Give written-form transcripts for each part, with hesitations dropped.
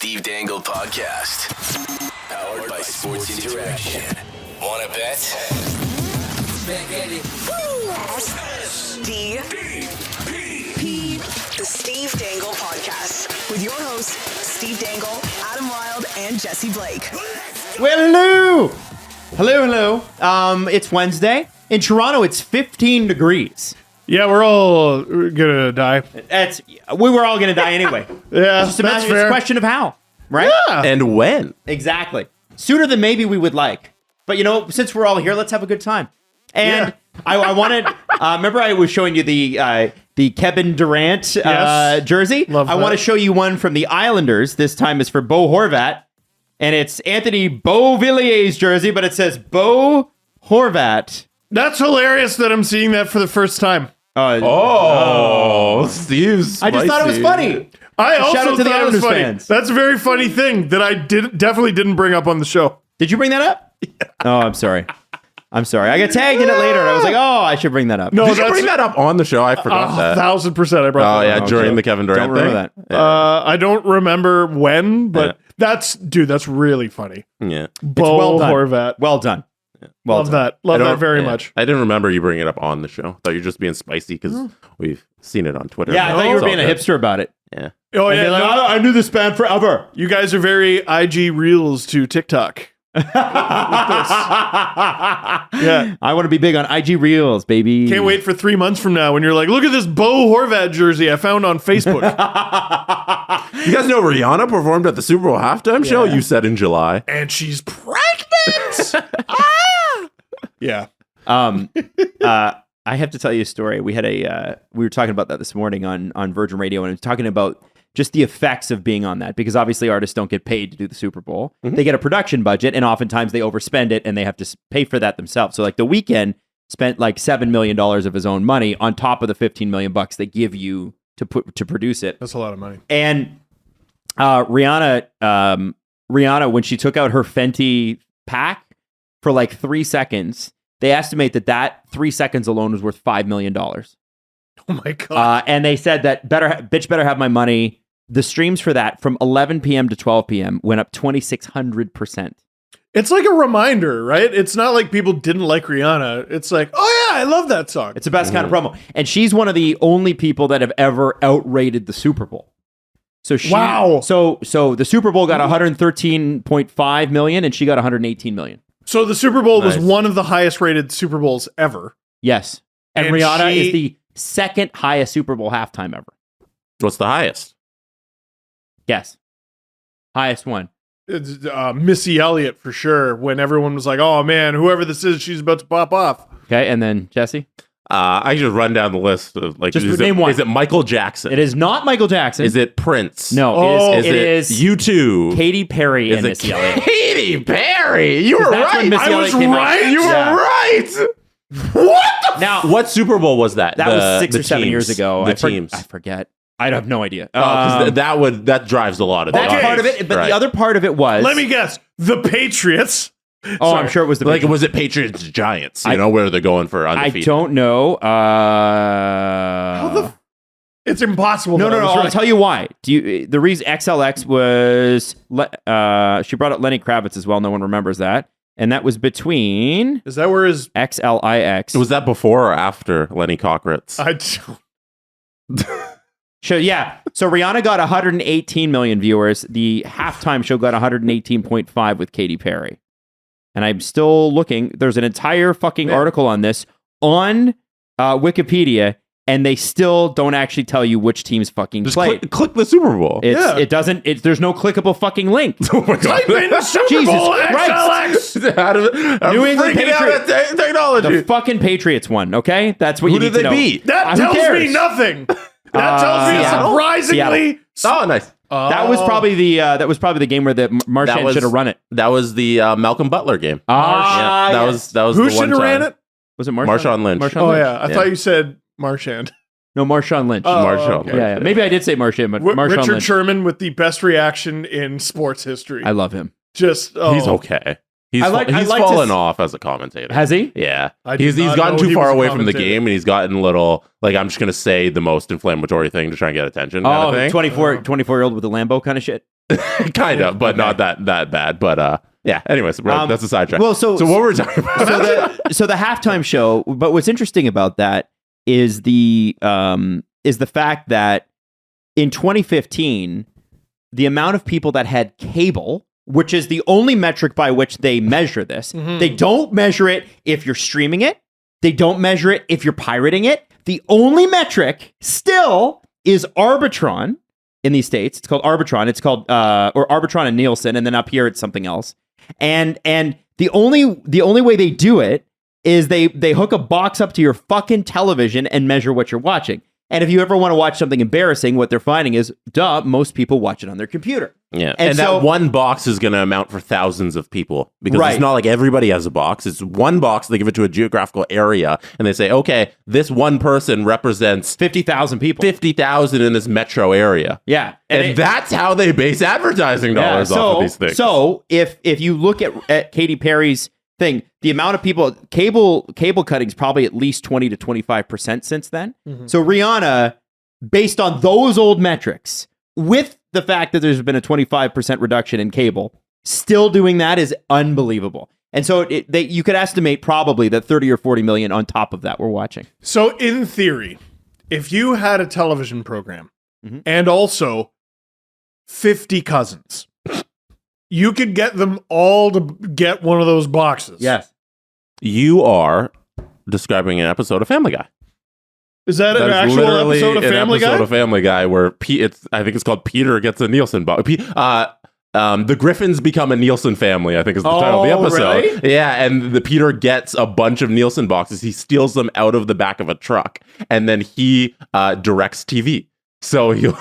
Steve Dangle Podcast. Powered by Sports Interaction. Wanna bet? Steve the Steve Dangle Podcast with your hosts Steve Dangle, Adam Wilde, and Jesse Blake. Well, hello. It's Wednesday in Toronto. It's 15 degrees. Yeah, we're all gonna die. We were all gonna die anyway. Yeah, Just imagine it's a question of how, right? Yeah. And when? Exactly. Sooner than maybe we would like. But since we're all here, let's have a good time. And I wanted. Remember, I was showing you the Kevin Durant jersey. Love I that. want to show you one from the Islanders. This time is for Bo Horvat, and it's Anthony Beauvillier's jersey, but it says Bo Horvat. That's hilarious that I'm seeing that for the first time. Steve's I just thought it was funny. I also shout out to the thought it was Islanders funny. fans. That's a very funny thing that I definitely didn't bring up on the show. Did you bring that up? Oh, I'm sorry. I got tagged in it later, and I was like, oh, I should bring that up. No, Did you bring that up on the show? I forgot that. 1,000% I brought Oh, that yeah, up. during the Kevin Durant Don't remember thing. that. I don't remember when, but that's really funny. Yeah. Bo well done. Horvat. Well done. Well Love done. that. Love that very much. I didn't remember you bringing it up on the show. Thought you were just being spicy because we've seen it on Twitter. Yeah, I thought you were It's all being a good. hipster about it. Yeah. Oh, I'd yeah. be like, no, I knew this band forever. you guys are very IG Reels to TikTok. Yeah. I want to be big on IG Reels, baby. Can't wait for 3 months from now when you're like, look at this Bo Horvat jersey I found on Facebook. You guys know Rihanna performed at the Super Bowl halftime show? You said in July. And she's pregnant. Yeah. I have to tell you a story. We had we were talking about that this morning on Virgin Radio, and I was talking about just the effects of being on that, because obviously artists don't get paid to do the Super Bowl. They get a production budget, and oftentimes they overspend it, and they have to pay for that themselves. So like The Weeknd spent like $7 million of his own money on top of the $15 million they give you to produce it. That's a lot of money. And Rihanna, when she took out her Fenty pack for like 3 seconds, they estimate that 3 seconds alone was worth $5 million. Oh my God. And they said that bitch better have my money. The streams for that from 11 p.m. to 12 p.m. went up 2,600%. It's like a reminder, right? It's not like people didn't like Rihanna. It's like, oh yeah, I love that song. It's the best kind of promo. And she's one of the only people that have ever outrated the Super Bowl. So Wow. So the Super Bowl got 113.5 million, and she got 118 million. So the Super Bowl was Nice. one of the highest rated Super Bowls ever. Yes. And And Rihanna she- is the second highest Super Bowl halftime ever. What's the highest? Guess. Highest one. It's, Missy Elliott for sure. When everyone was like, oh man, whoever this is, she's about to pop off. Okay. And then Jesse? I just run down the list of like. Just is name it, one. Is it Michael Jackson? It is not Michael Jackson. Is it Prince? No. Oh. It is U2? Katy Perry Is and it Missy Elliott. Katy Perry? You were That's when right. Missy I Elliott was came out. right. You were Yeah. right. What the Now, What Super Bowl was that? that was 6 or 7 teams. years ago. The I teams. forget. I have no idea. Because that drives a lot of That's that. part of it. But Right. the other part of it was. Let me guess. The Patriots. Oh, I'm sure it was the. Like, Patriots. was it Patriots Giants? You know, where they're going for I undefeated? don't know. It's impossible. No. that I was I'll right. tell you why. The reason XLX was she brought up Lenny Kravitz as well. No one remembers that, and that was between Is that where his? XLIX. Was that before or after Lenny Cockritz? I don't- So Rihanna got 118 million viewers. The halftime show got 118.5 with Katy Perry. And I'm still looking. There's an entire fucking article on this on Wikipedia, and they still don't actually tell you which teams fucking Just played. click the Super Bowl. It doesn't. There's no clickable fucking link. Oh my God. Type in Super Jesus Bowl Christ. XLX. I'm New England freaking out Patriots. at technology. The fucking Patriots won. Okay, that's what Who you did need to they know. beat? That Who tells cares? me nothing. That tells me Seattle. surprisingly. Oh, nice. That was probably the game where the Marchand should have run it. That was the Malcolm Butler game. Ah, Yeah, yes. that was Who the should one have ran time. it? Was it Marshawn? Marshawn Lynch. Marshawn Oh Lynch? yeah, I Yeah. thought you said Marchand. No, Marshawn Lynch. Oh, Marshawn okay. Lynch. Yeah. Maybe I did say Marshawn, but Marshawn Richard Lynch. Sherman with the best reaction in sports history. I love him. He's okay. He's I like fallen to off as a commentator. Has he? Yeah. I did He's not gotten know too he far was a away from the commentator. game, and he's gotten a little, like, I'm just going to say the most inflammatory thing to try and get attention kind of thing. 24-year-old with a Lambo kind of shit. kind of, but not that bad. But yeah. Anyways, that's a sidetrack. Well, so what were we talking about? So the halftime show. But what's interesting about that is the fact that in 2015, the amount of people that had cable, which is the only metric by which they measure this, they don't measure it if you're streaming it. They don't measure it if you're pirating it. The only metric still is Arbitron in these states. It's called Arbitron. It's called or Arbitron and Nielsen, and then up here it's something else. And the only way they do it is they hook a box up to your fucking television and measure what you're watching. And if you ever want to watch something embarrassing, what they're finding is, most people watch it on their computer. Yeah, and so, that one box is going to amount for thousands of people because it's not like everybody has a box. It's one box. They give it to a geographical area, and they say, okay, this one person represents 50,000 people, 50,000 in this metro area. Yeah, and that's how they base advertising dollars off of these things. So if you look at Katy Perry's thing, the amount of people, cable cutting's probably at least 20 to 25% since then. So Rihanna, based on those old metrics, with the fact that there's been a 25% reduction in cable, still doing that is unbelievable. And so you could estimate probably that 30 or 40 million on top of that we're watching. So in theory, if you had a television program and also 50 cousins, you could get them all to get one of those boxes. Yes. You are describing an episode of Family Guy. Is that an actual episode of Family Guy? An episode of Family Guy where I think it's called Peter Gets a Nielsen box. The Griffins become a Nielsen family, I think is the title of the episode. Really? Yeah, and the Peter gets a bunch of Nielsen boxes. He steals them out of the back of a truck, and then he directs TV. So he'll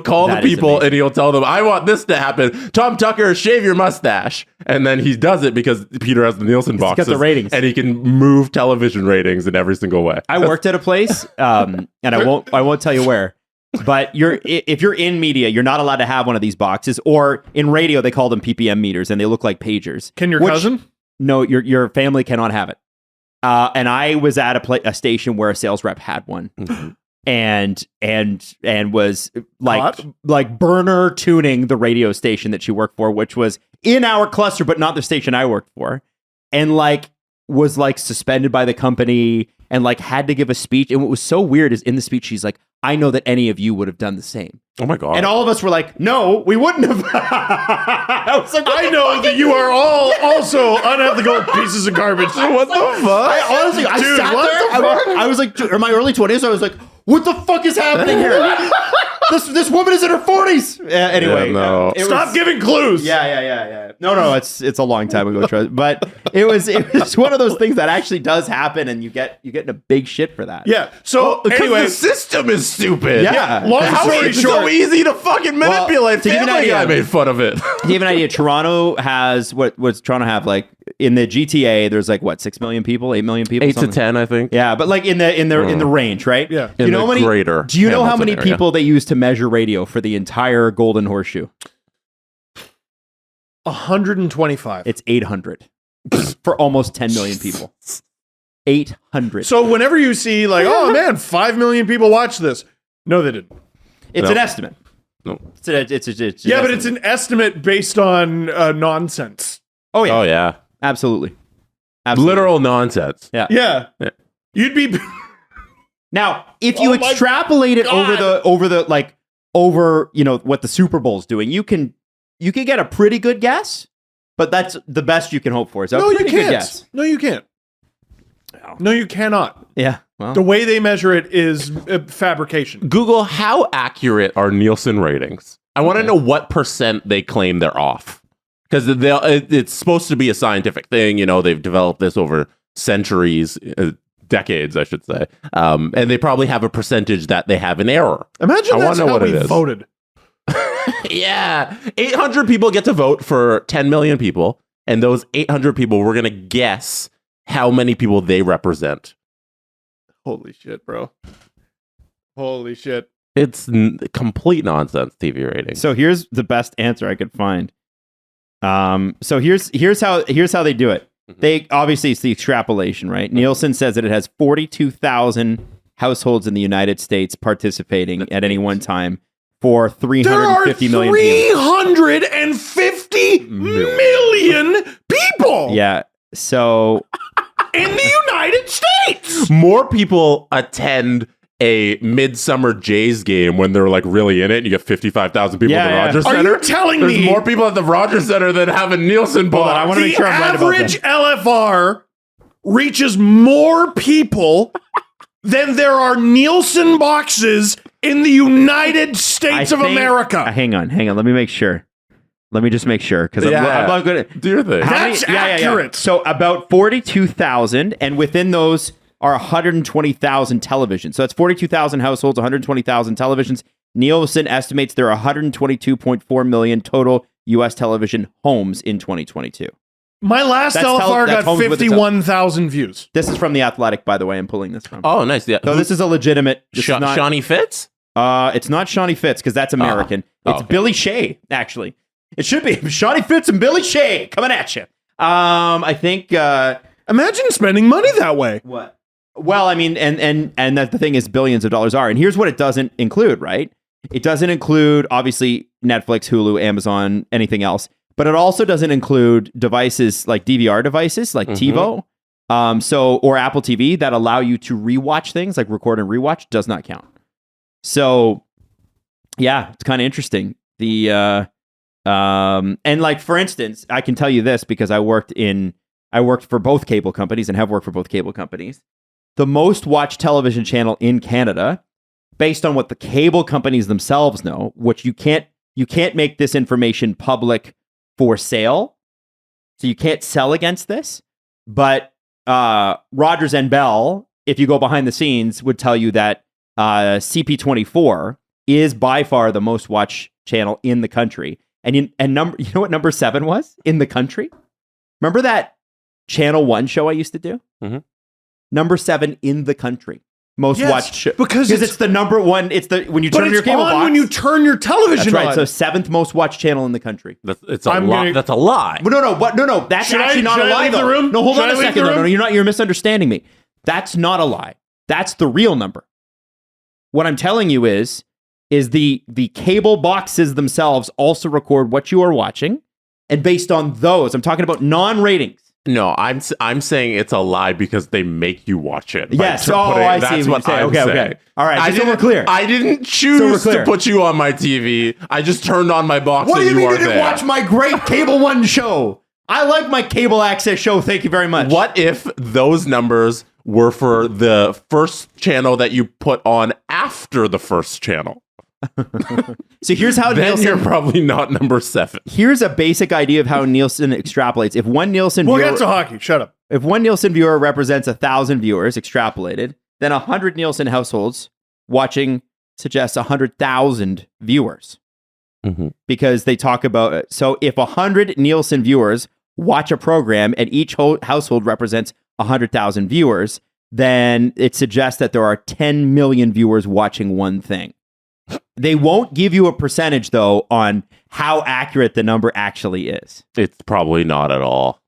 call the people and he'll tell them, I want this to happen. Tom Tucker, shave your mustache. And then he does it because Peter has the Nielsen boxes. He's got the ratings. And he can move television ratings in every single way. I worked at a place, and I won't tell you where. But if you're in media, you're not allowed to have one of these boxes. Or in radio, they call them PPM meters, and they look like pagers. Can your cousin? No, your family cannot have it. And I was at a station where a sales rep had one. And was like burner tuning the radio station that she worked for, which was in our cluster, but not the station I worked for, and was suspended by the company and had to give a speech. And what was so weird is in the speech, she's like, I know that any of you would have done the same. Oh my God. And all of us were like, no, we wouldn't have. I was like, I know that you are all also unethical pieces of garbage. What the fuck? I was like, in my early 20s, I was like, what the fuck is happening here? This woman is in her 40s. Anyway, no. Stop giving clues. Yeah. No, it's a long time ago, but it was one of those things that actually does happen, and you get in a big shit for that. Yeah. So anyway, the system is stupid. Yeah. Long story It's short, so easy to fucking manipulate. to give you an Family idea, Guy made fun of it. To give you an idea, Toronto has what's Toronto have in the GTA? There's 6 million people, 8 million people, 8 to 10, I think. Yeah, but in the range, right? Yeah. Do you know how many area. people they use to measure radio for the entire Golden Horseshoe? 125. It's 800 for almost 10 million people. 800. So whenever you see oh man, 5 million people watch this, no, they didn't. It's an estimate. No. It's But it's an estimate based on nonsense. Oh yeah. Oh yeah. Absolutely. Literal nonsense. Yeah. You'd be Now, if you extrapolate it over what the Super Bowl's doing, you can get a pretty good guess, but that's the best you can hope for. Is a pretty good guess. No, you can't. No, you cannot. Yeah. Well, The way they measure it is fabrication. Google, how accurate are Nielsen ratings? I want to know what % they claim they're off. Because it's supposed to be a scientific thing. They've developed this over centuries, decades, I should say. And they probably have a percentage that they have an error. Imagine that's how we voted. Yeah. 800 people get to vote for 10 million people. And those 800 people, we're going to guess how many people they represent. Holy shit, bro. Holy shit. It's complete nonsense, TV rating. so here's the best answer I could find. So here's how they do it. They obviously, it's the extrapolation, right? Nielsen says that it has 42,000 households in the United States participating at any one time. for There 350 are million views. 350 million people Yeah. So in the United States. More people attend a Midsummer Jays game when they're like really in it and you get 55,000 people at the Rogers Are Center. you telling There's me more people at the Rogers Center than have a Nielsen box. I want to make sure I'm right about average this. LFR reaches more people than there are Nielsen boxes in the United States of America? Hang on. Let me make sure. Let me just make sure because I'm not going to do your thing. That's accurate. So about 42,000, and within those are 120,000 televisions. So that's 42,000 households, 120,000 televisions. Nielsen estimates there are 122.4 million total U.S. television homes in 2022. My last That's LFR that's got homes with the 51,000 views. This is from The Athletic, by the way. I'm pulling this from. Oh, nice. Yeah. So this is a legitimate. This is not, Shawnee Fitz? it's not Shawnee Fitz because that's American. It's okay. Billy Shea, actually. It should be Shawnee Fitz and Billy Shea coming at you. I think. Imagine spending money that way. What? Well, I mean, and that the thing is, billions of dollars are. And here's what it doesn't include, right? It doesn't include, obviously, Netflix, Hulu, Amazon, anything else. But it also doesn't include devices like DVR devices, like TiVo, or Apple TV that allow you to rewatch things, like record and rewatch, does not count. So, yeah, it's kind of interesting. And like, for instance, I can tell you this because I worked for both cable companies and have worked for both cable companies. The most watched television channel in Canada, based on what the cable companies themselves know, which you can't make this information public for sale, so you can't sell against this. But Rogers and Bell, if you go behind the scenes, would tell you that CP24 is by far the most watched channel in the country. You know what number 7 was in the country? Remember that Channel 1 show I used to do? Mm-hmm. Number 7 in the country. Most watched show. Because it's the number one. It's the when you turn your cable box. When you turn your television That's right. on. So 7th most watched channel in the country. That's a lie. That's a lie. But no. That's actually not a lie, though. Room? No, hold Should on I a leave second. the room? No, you're misunderstanding me. That's not a lie. That's the real number. What I'm telling you is the cable boxes themselves also record what you are watching, and based on those, I'm talking about non-ratings. No, I'm saying it's a lie because they make you watch it. Yes. I see. That's what I'm saying. Okay. All right. So we're clear. I didn't choose to put you on my TV. I just turned on my box. What do and you mean are you didn't there. watch my great Cable One show? I like my cable access show. Thank you very much. What if those numbers were for the first channel that you put on after the first channel? So here's how Then Nielsen. you're probably not number 7. Here's a basic idea of how Nielsen extrapolates. If one Nielsen We'll viewer, get to hockey. Shut up. if one Nielsen viewer represents 1,000 viewers extrapolated, then 100 Nielsen households watching suggests 100,000 viewers. Mm-hmm. Because they talk about, so if 100 Nielsen viewers watch a program and each household represents 100,000 viewers, then it suggests that there are 10 million viewers watching one thing. They won't give you a percentage, though, on how accurate the number actually is. It's probably not at all.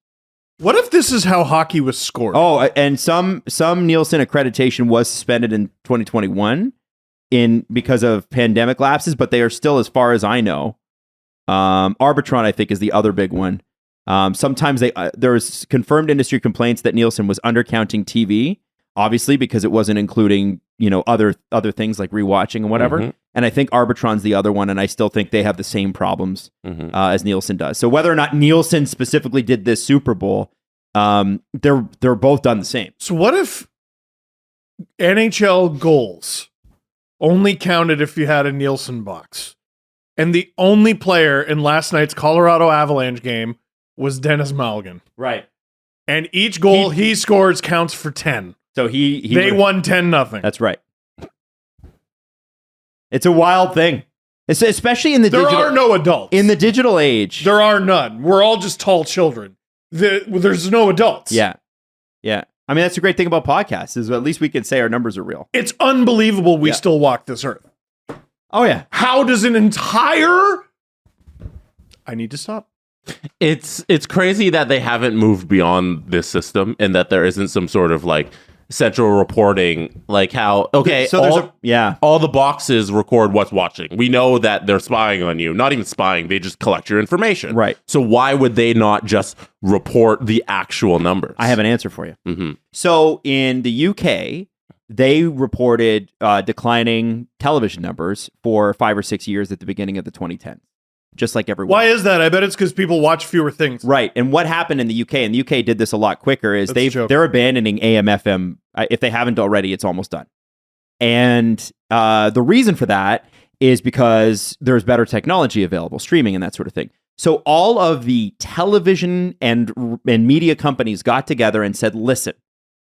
What if this is how hockey was scored? Oh, and some Nielsen accreditation was suspended in 2021 because of pandemic lapses, but they are still, as far as I know, Arbitron, I think, is the other big one. Sometimes there's confirmed industry complaints that Nielsen was undercounting TV, obviously because it wasn't including other things like rewatching and whatever. Mm-hmm. And I think Arbitron's the other one, and I still think they have the same problems as Nielsen does. So whether or not Nielsen specifically did this Super Bowl, they're both done the same. So what if NHL goals only counted if you had a Nielsen box, and the only player in last night's Colorado Avalanche game was Dennis Malgin, Right. and each goal he scores counts for 10. So they They won 10-0. That's right. It's a wild thing. It's especially in the There digital. are no adults. In the digital age. There are none. We're all just tall children. There's no adults. Yeah. I mean, that's the great thing about podcasts is at least we can say our numbers are real. It's unbelievable we still walk this earth. Oh, yeah. How does an entire... I need to stop. It's crazy that they haven't moved beyond this system and that there isn't some sort of like central reporting, like how So all the boxes record what's watching. We know that they're spying on you. Not even spying, they just collect your information. Right. So why would they not just report the actual numbers? I have an answer for you. Mm-hmm. So in the UK, they reported declining television numbers for 5 or 6 years at the beginning of the 2010s, just like everyone. Why is that? I bet it's because people watch fewer things. Right. And what happened in the UK, and the UK did this a lot quicker, is That's a joke. they're abandoning AM, FM. If they haven't already, it's almost done. And the reason for that is because there's better technology available, streaming and that sort of thing. So all of the television and media companies got together and said, listen,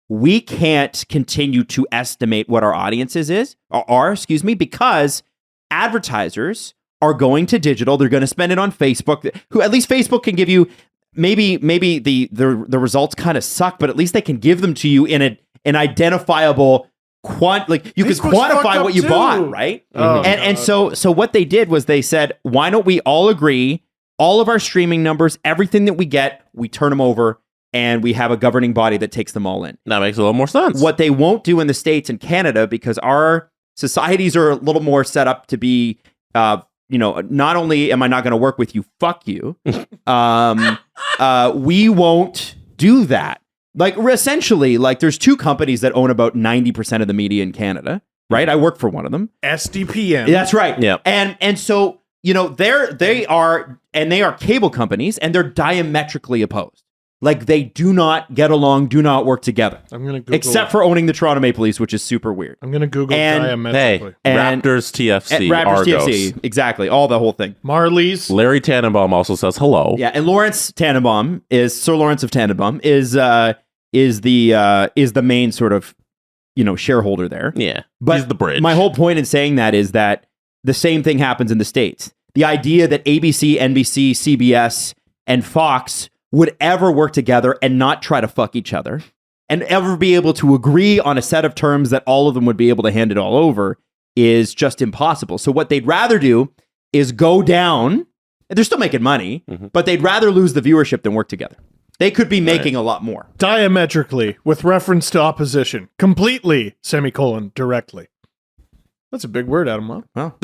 we can't continue to estimate what our audiences are, because advertisers are going to digital. They're going to spend it on Facebook. Who at least Facebook can give you maybe the results kind of suck, but at least they can give them to you in an identifiable like you can quantify what you bought, right? Oh, and so what they did was they said, why don't we all agree, all of our streaming numbers, everything that we get, we turn them over. And we have a governing body that takes them all in. That makes a little more sense. What they won't do in the States and Canada, because our societies are a little more set up to be, not only am I not going to work with you, fuck you, we won't do that. Like, essentially, like, there's two companies that own about 90% of the media in Canada, right? I work for one of them. SDPN. That's right. Yeah. And so, they are cable companies, and they're diametrically opposed. Like, they do not get along, do not work together. I'm going to Google. Except for owning the Toronto Maple Leafs, which is super weird. I'm going to Google And- diametrically. Raptors TFC, Raptors Argos. TFC, exactly. All the whole thing. Marlies. Larry Tannenbaum also says hello. Yeah, and Lawrence Tannenbaum Sir Lawrence of Tannenbaum is the main sort of, shareholder there. Yeah, But he's the bridge. My whole point in saying that is that the same thing happens in the States. The idea that ABC, NBC, CBS, and Fox would ever work together and not try to fuck each other and ever be able to agree on a set of terms that all of them would be able to hand it all over is just impossible. So what they'd rather do is go down. They're still making money, but they'd rather lose the viewership than work together. They could be making a lot more. Diametrically, with reference to opposition. Completely, directly. That's a big word, Adam. Well,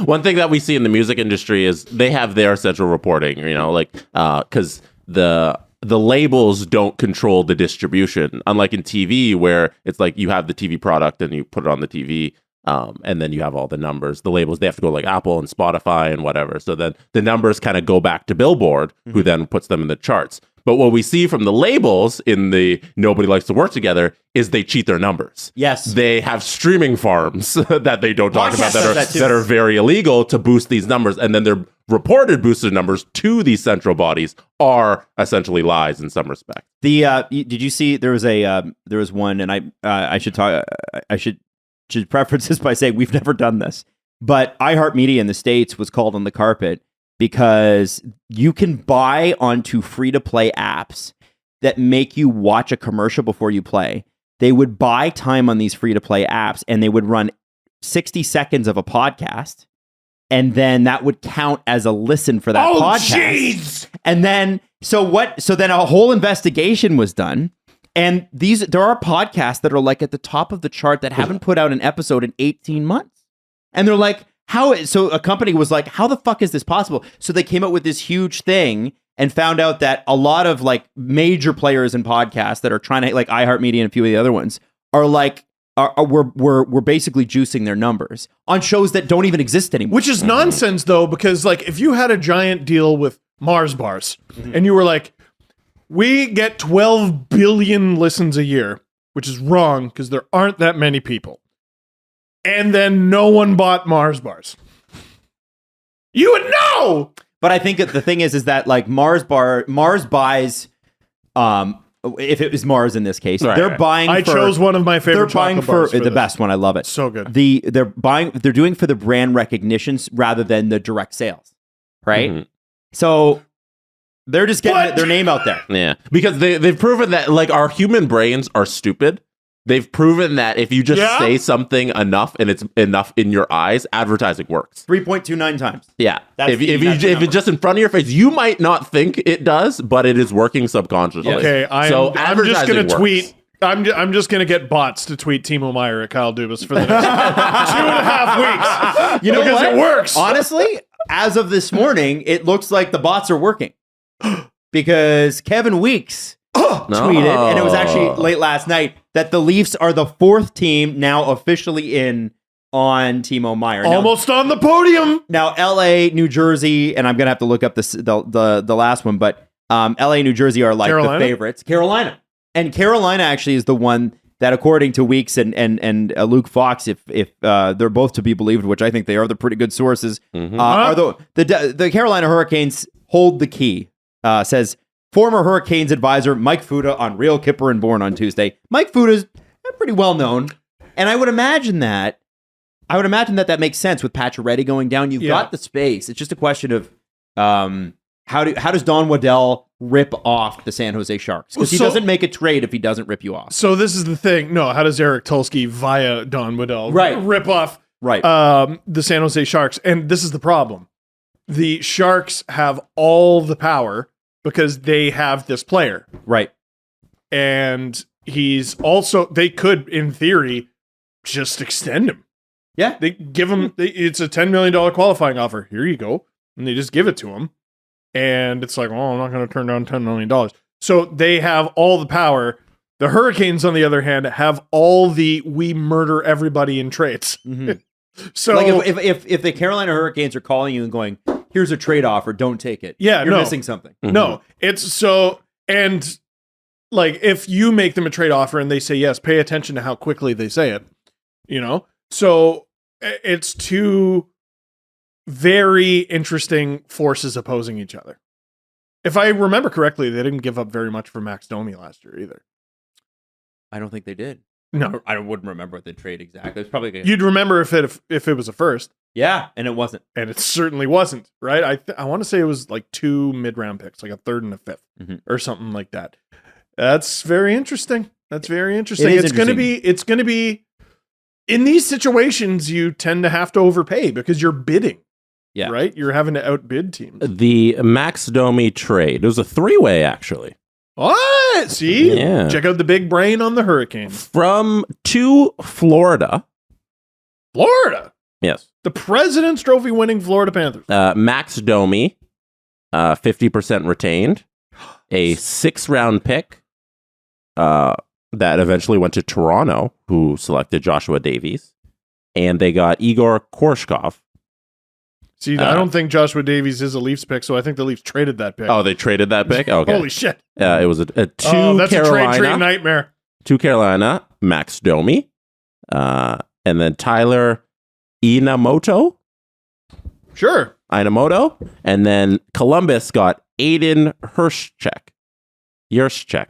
One thing that we see in the music industry is they have their central reporting, because the labels don't control the distribution, unlike in TV where it's like you have the TV product and you put it on the TV, and then you have all the numbers. The labels, they have to go like Apple and Spotify and whatever. So then the numbers kind of go back to Billboard, who then puts them in the charts. But what we see from the labels in the Nobody Likes to Work Together is they cheat their numbers. Yes. They have streaming farms that they don't talk about that that are very illegal to boost these numbers. And then their reported boosted numbers to these central bodies are essentially lies in some respect. Did you see there was one, and I should preface this by saying we've never done this, but iHeartMedia in the States was called on the carpet because you can buy onto free-to-play apps that make you watch a commercial before you play. They would buy time on these free-to-play apps, and they would run 60 seconds of a podcast, and then that would count as a listen for that podcast. Jeez! And then, so then a whole investigation was done, and there are podcasts that are like at the top of the chart that haven't put out an episode in 18 months. And they're like, so a company was like, how the fuck is this possible? So they came up with this huge thing and found out that a lot of like major players in podcasts that are trying to, like iHeartMedia and a few of the other ones, are like, we're basically juicing their numbers on shows that don't even exist anymore. Which is nonsense, though, because like if you had a giant deal with Mars bars and you were like, we get 12 billion listens a year, which is wrong because there aren't that many people. And then no one bought Mars bars. You would know. But I think that the thing is that like Mars buys, if it was Mars in this case, they're buying. I chose one of my favorite. They're buying for the this. best one. I love it. So good. They're doing for the brand recognitions rather than the direct sales, right? So they're just getting their name out there. Yeah, because they've proven that like our human brains are stupid. They've proven that if you just say something enough and it's enough in your eyes, advertising works. 3.29 times. Yeah. If it's just in front of your face, you might not think it does, but it is working subconsciously. Okay, I'm just going to tweet I'm just gonna get bots to tweet Timo Meier at Kyle Dubas for the next 2.5 weeks. You know because what? it works. Honestly, as of this morning, it looks like the bots are working because Kevin Weeks tweeted, and it was actually late last night, that the Leafs are the 4th team now officially in on Timo Meier. Almost on the podium. Now, LA, New Jersey, and I'm gonna have to look up the last one, but LA, New Jersey are like Carolina? the favorites. Carolina, and Carolina actually is the one that, according to Weeks and Luke Fox, if they're both to be believed, which I think they are, they're pretty good sources. Are the Carolina Hurricanes hold the key? Says former Hurricanes advisor Mike Fuda on Real Kipper and Born on Tuesday. Mike Fuda's pretty well known, and I would imagine that makes sense with Pacioretty going down. You've got the space. It's just a question of how does Don Waddell rip off the San Jose Sharks? Because he doesn't make a trade if he doesn't rip you off. So this is the thing. No, how does Eric Tulsky via Don Waddell rip off the San Jose Sharks? And this is the problem. The Sharks have all the power because they have this player. Right. And he's also, they could, in theory, just extend him. Yeah. They give him, it's a $10 million qualifying offer. Here you go. And they just give it to him. And it's like, I'm not going to turn down $10 million. So they have all the power. The Hurricanes, on the other hand, have all the we murder everybody in trades. Mm-hmm. So like if the Carolina Hurricanes are calling you and going, here's a trade offer, don't take it. Yeah, You're missing something. Mm-hmm. No, it's so, and like if you make them a trade offer and they say yes, pay attention to how quickly they say it, So it's two very interesting forces opposing each other. If I remember correctly, they didn't give up very much for Max Domi last year either. I don't think they did. No, I wouldn't remember the trade exactly. It's probably you'd remember if it was a first. Yeah, and it wasn't. And it certainly wasn't, right? I want to say it was like 2 mid-round picks, like a 3rd and a 5th or something like that. That's very interesting. It's going to be in these situations you tend to have to overpay because you're bidding. Yeah. Right? You're having to outbid teams. The Max Domi trade, it was a 3-way actually. What? See? Yeah. Check out the big brain on the Hurricanes. To Florida. Florida? Yes. The President's Trophy winning Florida Panthers. Max Domi, 50% retained. A 6th-round pick that eventually went to Toronto, who selected Joshua Davies. And they got Igor Korshkov. See, I don't think Joshua Davies is a Leafs pick, so I think the Leafs traded that pick. Oh, they traded that pick? Okay. Holy shit. It was a 2 that's Carolina. a trade nightmare. 2 Carolina, Max Domi. And then Tyler Inamoto. Sure. And then Columbus got Aiden Hirschcheck.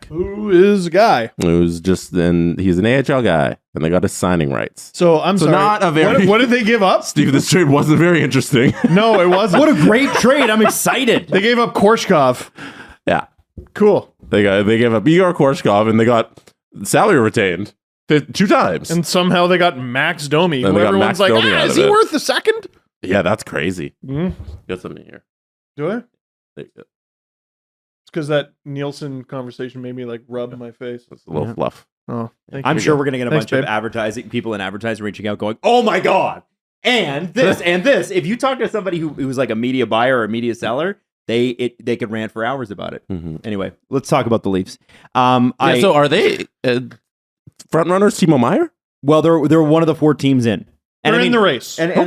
Who is a guy? Who's he's an AHL guy, and they got his signing rights. So I'm sorry. Not a very what did they give up? Steve, this trade wasn't very interesting. No, it wasn't. What a great trade. I'm excited. They gave up Korshkov. Yeah. Cool. They gave up Igor Korshkov, and they got salary retained 2 times. And somehow they got Max Domi. And Who they got everyone's Max like, Domi out is of he it. worth a second? Yeah, that's crazy. Mm-hmm. Got something here. Do I? There you go. It's because that Nielsen conversation made me like rub my face. That's a little fluff. Oh, thank I'm you. sure we're going to get a Thanks, bunch of babe. people in advertising reaching out going, oh my God. And this and this. If you talk to somebody who was like a media buyer or a media seller, they could rant for hours about it. Mm-hmm. Anyway, let's talk about the Leafs. So are they front runners? Timo Meier? Well, they're one of the 4 teams in. And They're in the race. And Okay.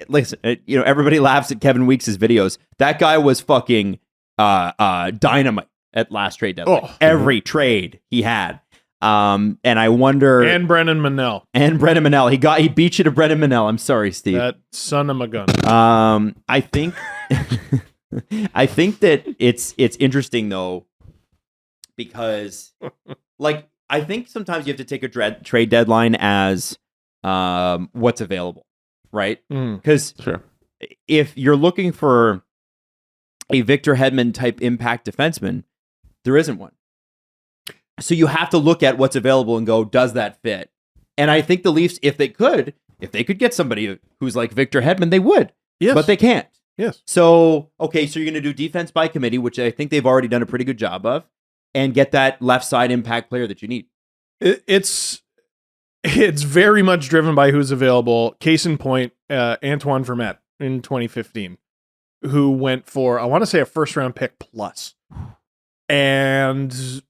listen, everybody laughs at Kevin Weeks' videos. That guy was fucking dynamite at last trade deadline. Oh. Every trade he had. And I wonder. And Brennan Manel. He beat you to Brennan Manel. I'm sorry, Steve. That son of a gun. I think I think that it's interesting though, because like I think sometimes you have to take a trade deadline as what's available, right? Because Sure. if you're looking for a Victor Hedman type impact defenseman, there isn't one. So you have to look at what's available and go, does that fit? And I think the Leafs, if they could get somebody who's like Victor Hedman, they would. Yes. But they can't. Yes. So, okay, so you're going to do defense by committee, which I think they've already done a pretty good job of. and get that left side impact player that you need. It's very much driven by who's available. Case in point, Antoine Vermette in 2015, who went for, I want to say, a first-round pick plus. And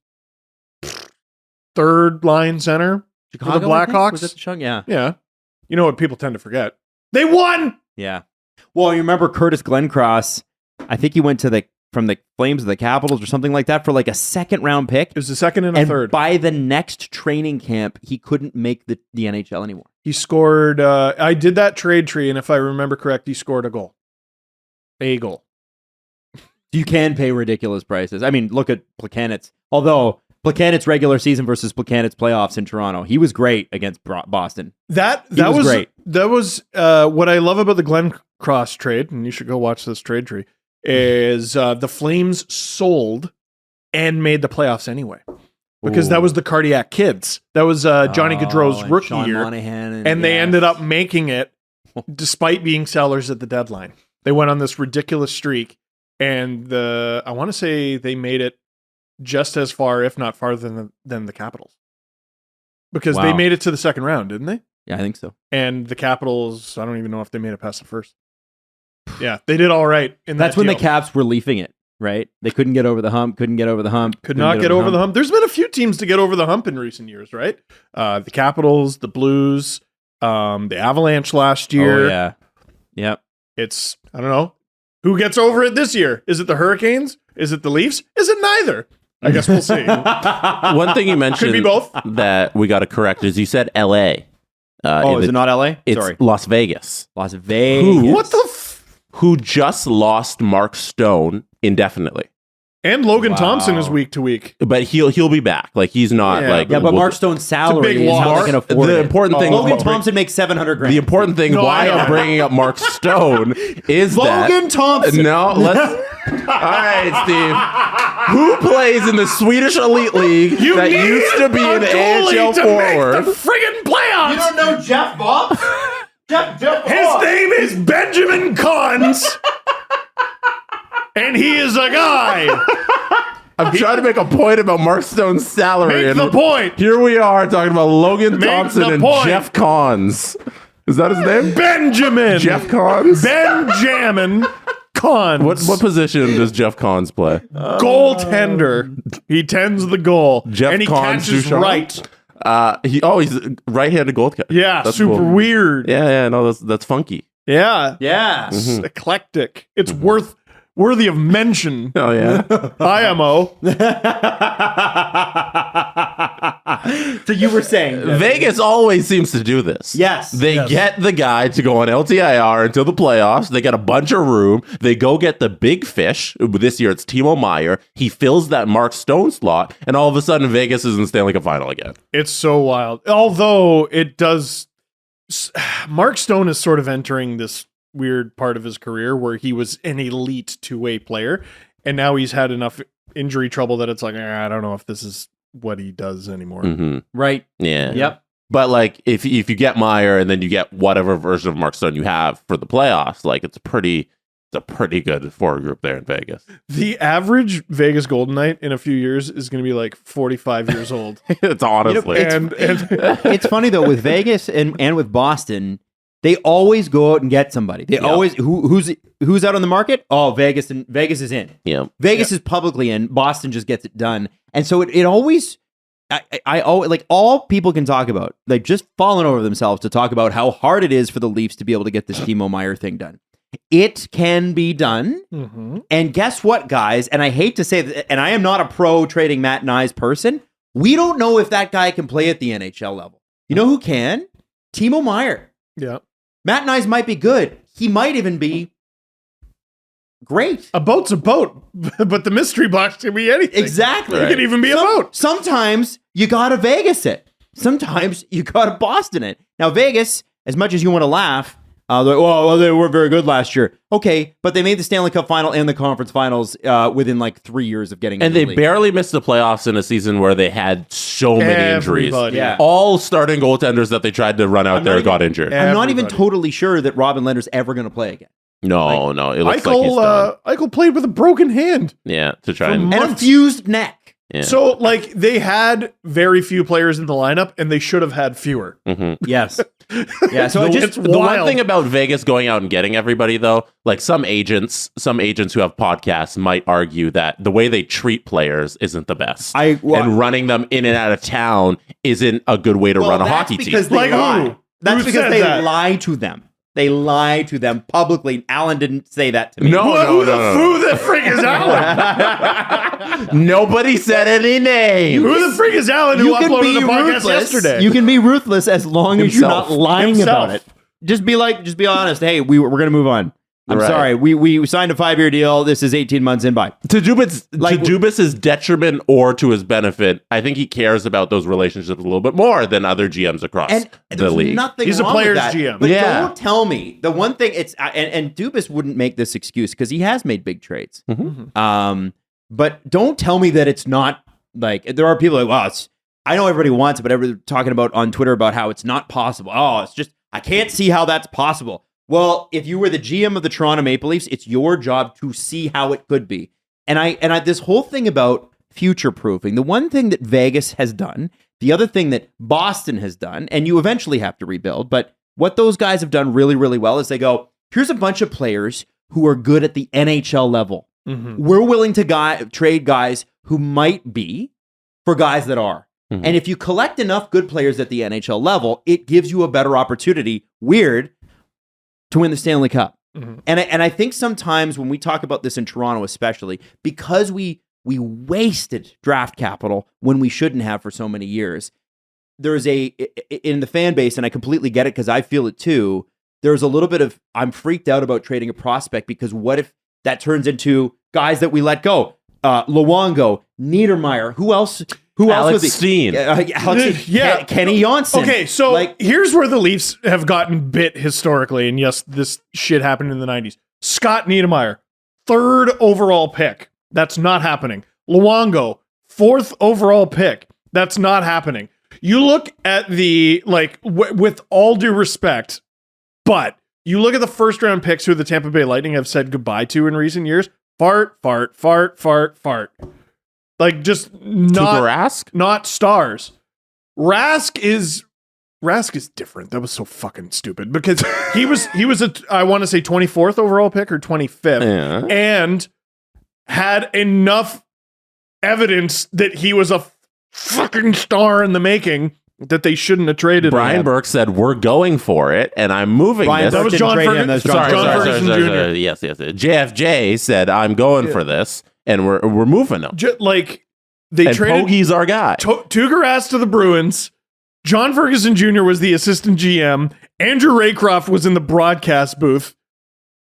third-line center Chicago, for the Blackhawks. Was it Chicago? Yeah. Yeah. You know what people tend to forget? They won! Yeah. Well, you remember Curtis Glencross, I think he went from the Flames to the Capitals or something like that for like a second-round pick. It was a second and a third. By the next training camp, he couldn't make the NHL anymore. He scored, I did that trade tree, and if I remember correct, he scored a goal. A goal. You can pay ridiculous prices. I mean, look at Plekanec. Although Plekanec's regular season versus Plekanec's playoffs in Toronto, he was great against Boston. That was great. That was what I love about the Glencross trade, and you should go watch this trade tree, is the Flames sold and made the playoffs anyway. Because that was the Cardiac Kids. That was Johnny Gaudreau's rookie Sean year. Monahan and they ended up making it despite being sellers at the deadline. They went on this ridiculous streak, and I want to say they made it just as far, if not farther than the Capitals. Because they made it to the second round, didn't they? Yeah, I think so. And the Capitals, I don't even know if they made it past the first. Yeah, they did all right. That's when the Caps were leafing it, right? They couldn't get over the hump, Could not get over the hump. There's been a few teams to get over the hump in recent years, right? The Capitals, the Blues, the Avalanche last year. Oh, yeah. Yep. It's, I don't know. Who gets over it this year? Is it the Hurricanes? Is it the Leafs? Is it neither? I guess we'll see. One thing you mentioned Could be both. that we got to correct is you said L.A. Is it not L.A.? It's Sorry. Las Vegas. Las Vegas. What the who just lost Mark Stone indefinitely. And Logan Thompson is week to week. But he'll be back. Like, he's not but Mark Stone's salary is how they can afford the it. important thing. Logan Thompson makes $700,000. The important thing why I'm bringing up Mark Stone is Logan Thompson. No, let's. All right, Steve. Who plays in the Swedish Elite League that used to be an AHL forward? The friggin' playoffs. You don't know Jeff Bob? Jeff His name is Benjamin Cons. And he is a guy. I'm trying to make a point about Mark Stone's salary. Make the point. Here we are talking about Logan Thompson and point. Jeff Cons. Is that his name? Benjamin. Jeff Cons? Benjamin Cons. What position does Jeff Cons play? Goaltender. He tends the goal. Jeff and he Cons catches Duchamp? right. He's a right-handed goaltender. Yeah, That's super cool. weird. Yeah, no, that's funky. Yeah. Yes. Mm-hmm. Eclectic. It's worthy of mention. Oh, yeah. IMO. So you were saying Vegas always seems to do this. Yes. They get the guy to go on LTIR until the playoffs. They get a bunch of room. They go get the big fish. This year it's Timo Meier. He fills that Mark Stone slot, and all of a sudden Vegas is in the Stanley Cup final again. It's so wild. Although it does... Mark Stone is sort of entering this weird part of his career where he was an elite two-way player, and now he's had enough injury trouble that it's like, I don't know if this is what he does anymore. Mm-hmm. right. Yeah. Yep. But like, if you get Meier and then you get whatever version of Mark Stone you have for the playoffs, like it's a pretty good forward group there in Vegas. The average Vegas Golden Knight in a few years is going to be like 45 years old. It's honestly, It's funny though, with Vegas and with Boston, they always go out and get somebody. They always who's out on the market? Oh, Vegas is in. yeah. Vegas is publicly in. Boston just gets it done. And so it always I always, like, all people can talk about, they've just fallen over themselves to talk about how hard it is for the Leafs to be able to get this Timo Meier thing done. It can be done. Mm-hmm. And guess what, guys? And I hate to say that, and I am not a pro trading Matt Nyes person. We don't know if that guy can play at the NHL level. You know who can? Timo Meier. Yeah. Matt Nyes might be good. He might even be great. A boat's a boat, but the mystery box can be anything. Exactly. It could even be a boat. Sometimes you gotta Vegas it. Sometimes you gotta Boston it. Now Vegas, as much as you want to laugh, they were very good last year. Okay, but they made the Stanley Cup final and the conference finals within like 3 years of getting and into the they league. Barely missed the playoffs in a season where they had so many injuries. Yeah. All starting goaltenders that they tried to run out there got injured. I'm not even totally sure that Robin Lehner's ever going to play again. No, it looks like he's done. Eichel played with a broken hand. Yeah, to try And a fused neck. Yeah. So, like, they had very few players in the lineup, and they should have had fewer. Yes. Yeah. So the one thing about Vegas going out and getting everybody, though, like some agents who have podcasts might argue that the way they treat players isn't the best, and running them in and out of town isn't a good way to run a hockey team. Because they lie. That's Who because said they that? lie to them. They lie to them publicly. Alan didn't say that to me. No. Who the frick is Alan? Nobody said any name. Who the frick is Alan who uploaded the podcast yesterday? You can be ruthless as long as you're not lying Himself. about it. Just be honest. Hey, we're going to move on. I'm Right. sorry. We signed a 5-year deal. This is 18 months in. Bye. To Dubas's detriment or to his benefit, I think he cares about those relationships a little bit more than other GMs across the league. Nothing He's a wrong player's with that. GM. But Yeah. don't tell me the one thing. And Dubas wouldn't make this excuse because he has made big trades. But don't tell me that it's not like there are people like, well, I know everybody wants it, but everybody's talking about on Twitter about how it's not possible. Oh, it's just I can't see how that's possible. Well, if you were the GM of the Toronto Maple Leafs, it's your job to see how it could be. And I this whole thing about future proofing, the one thing that Vegas has done, the other thing that Boston has done, and you eventually have to rebuild, but what those guys have done really, really well is they go, here's a bunch of players who are good at the NHL level. We're willing to trade guys who might be for guys that are. And if you collect enough good players at the NHL level, it gives you a better opportunity, to win the Stanley Cup. And I think sometimes when we talk about this in Toronto especially, because we wasted draft capital when we shouldn't have for so many years, there's in the fan base, and I completely get it because I feel it too, there's a little bit of, I'm freaked out about trading a prospect because what if that turns into guys that we let go? Luongo, Niedermeyer, who else? Alex Steen. Kenny Johnson. Okay, so here's where the Leafs have gotten bit historically, and yes, this shit happened in the 90s. Scott Niedermeyer, 3rd overall pick. That's not happening. Luongo, 4th overall pick. That's not happening. You look at the, with all due respect, but you look at the first round picks who the Tampa Bay Lightning have said goodbye to in recent years. Fart. Like, just not stars. Rask is different. That was so fucking stupid because he was I want to say 24th overall pick or 25th, and had enough evidence that he was a fucking star in the making that they shouldn't have traded. Brian Burke said, "We're going for it, and I'm moving this." That was John Ferguson. John Ferguson Jr. Yes. JFJ said, "I'm going for this." And we're moving them. They and traded Pogie's our guy. Tuukka Rask to the Bruins. John Ferguson Jr. was the assistant GM. Andrew Raycroft was in the broadcast booth.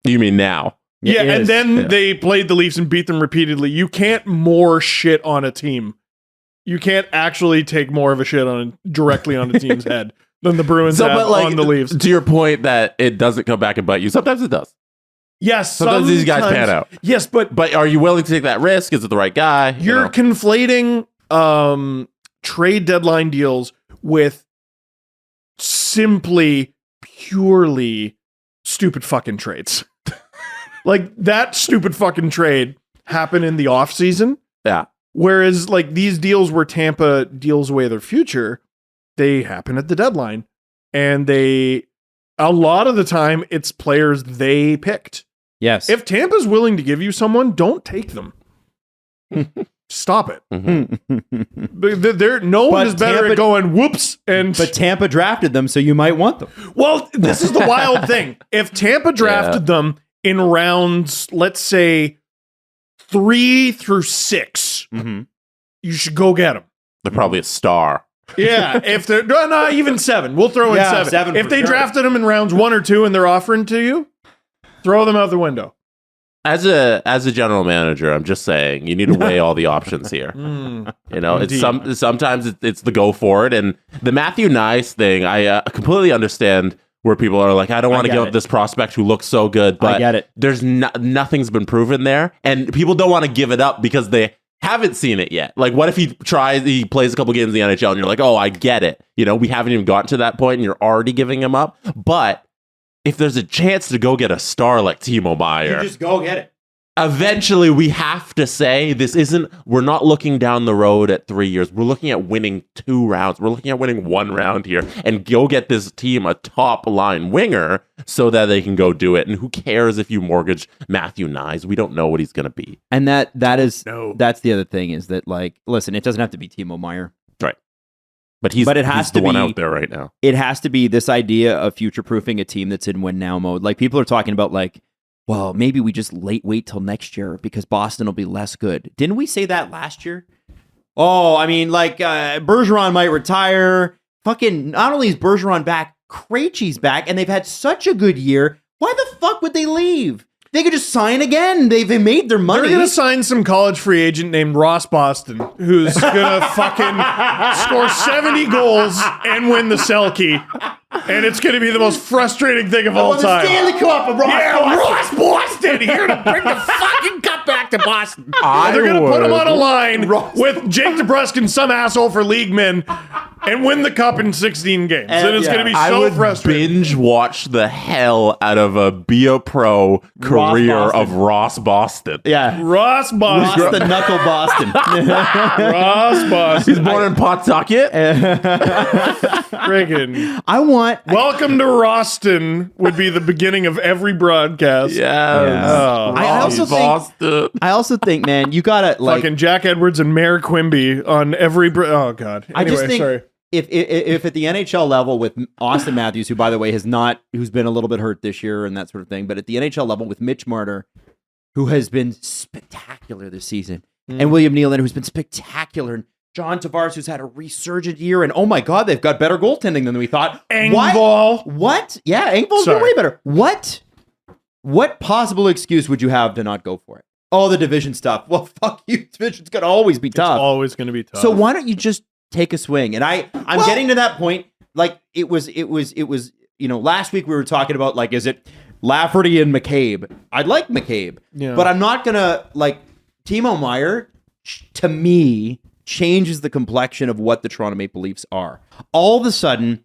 You mean now? Yeah, and then they played the Leafs and beat them repeatedly. You can't more shit on a team. You can't actually take more of a shit directly on a team's head than the Bruins have on the Leafs. To your point that it doesn't come back and bite you. Sometimes it does. Yes, sometimes these guys pan out. Yes, but are you willing to take that risk? Is it the right guy? You're conflating trade deadline deals with simply purely stupid fucking trades. Like that stupid fucking trade happened in the offseason. Yeah. Whereas these deals where Tampa deals away their future, they happen at the deadline. And a lot of the time it's players they picked. Yes. If Tampa's willing to give you someone, don't take them. Stop it. No one is better at going whoops. But Tampa drafted them, so you might want them. Well, this is the wild thing. If Tampa drafted them in rounds, let's say 3 through 6, you should go get them. They're probably a star. Yeah, if they're not even 7, we'll throw in 7. If they drafted them in rounds 1 or 2 and they're offering to you, throw them out the window. As a general manager, I'm just saying you need to weigh all the options here. It's sometimes it's the go for it, and the Matthew Nice thing. I completely understand where people are like, I don't want to give up this prospect who looks so good, but I get it. There's nothing's been proven there, and people don't want to give it up because they haven't seen it yet. Like, what if he plays a couple games in the NHL, and you're like, oh, I get it. We haven't even gotten to that point, and you're already giving him up, but if there's a chance to go get a star like Timo Meier, You just go get it. eventually we have to say we're not looking down the road at 3 years. We're looking at winning 2 rounds. We're looking at winning 1 round here and go get this team a top line winger so that they can go do it. And who cares if you mortgage Matthew Nyes? We don't know what he's going to be. And that's the other thing is that, like, listen, it doesn't have to be Timo Meier. Right. But it has to be the one out there right now. It has to be this idea of future-proofing a team that's in win-now mode. Like, people are talking about, like, well, maybe we just wait till next year because Boston will be less good. Didn't we say that last year? Oh, I mean, like, Bergeron might retire. Fucking, not only is Bergeron back, Krejci's back, and they've had such a good year. Why the fuck would they leave? They could just sign again. They've made their money. They're going to sign some college free agent named Ross Boston, who's going to fucking score 70 goals and win the Selke. And it's going to be the most frustrating thing of all time. Stanley Cup of Ross Boston here to bring the fucking cup back to Boston. They're going to put him on a line with Jake DeBrusk and some asshole for league men and win the cup in 16 games. And it's going to be so frustrating. Binge watch the hell out of a Be a Pro career of Ross Boston. Yeah. Ross Boston. Ross the Knuckle Boston. Ross Boston. He's born in Pawtucket. Friggin'. Welcome to Roston would be the beginning of every broadcast. Yeah. I also think, man, you gotta like fucking Jack Edwards and Mayor Quimby on every. Oh God. Anyway, I just think sorry. If at the NHL level with Austin Matthews, who by the way who's been a little bit hurt this year and that sort of thing, but at the NHL level with Mitch Marner, who has been spectacular this season, and William Nylander, who's been spectacular, and John Tavares, who's had a resurgent year, and oh my God, they've got better goaltending than we thought. Engvall. What? Yeah, Engvall's been way better. What possible excuse would you have to not go for it? Oh, the division stuff. Well, fuck you. Division's gonna always be tough. It's always gonna be tough. So why don't you just take a swing? And I'm getting to that point. Like it was, last week we were talking about, like, is it Lafferty and McCabe? I'd like McCabe, but I'm not gonna, like, Timo Meier, to me, changes the complexion of what the Toronto Maple Leafs are. All of a sudden,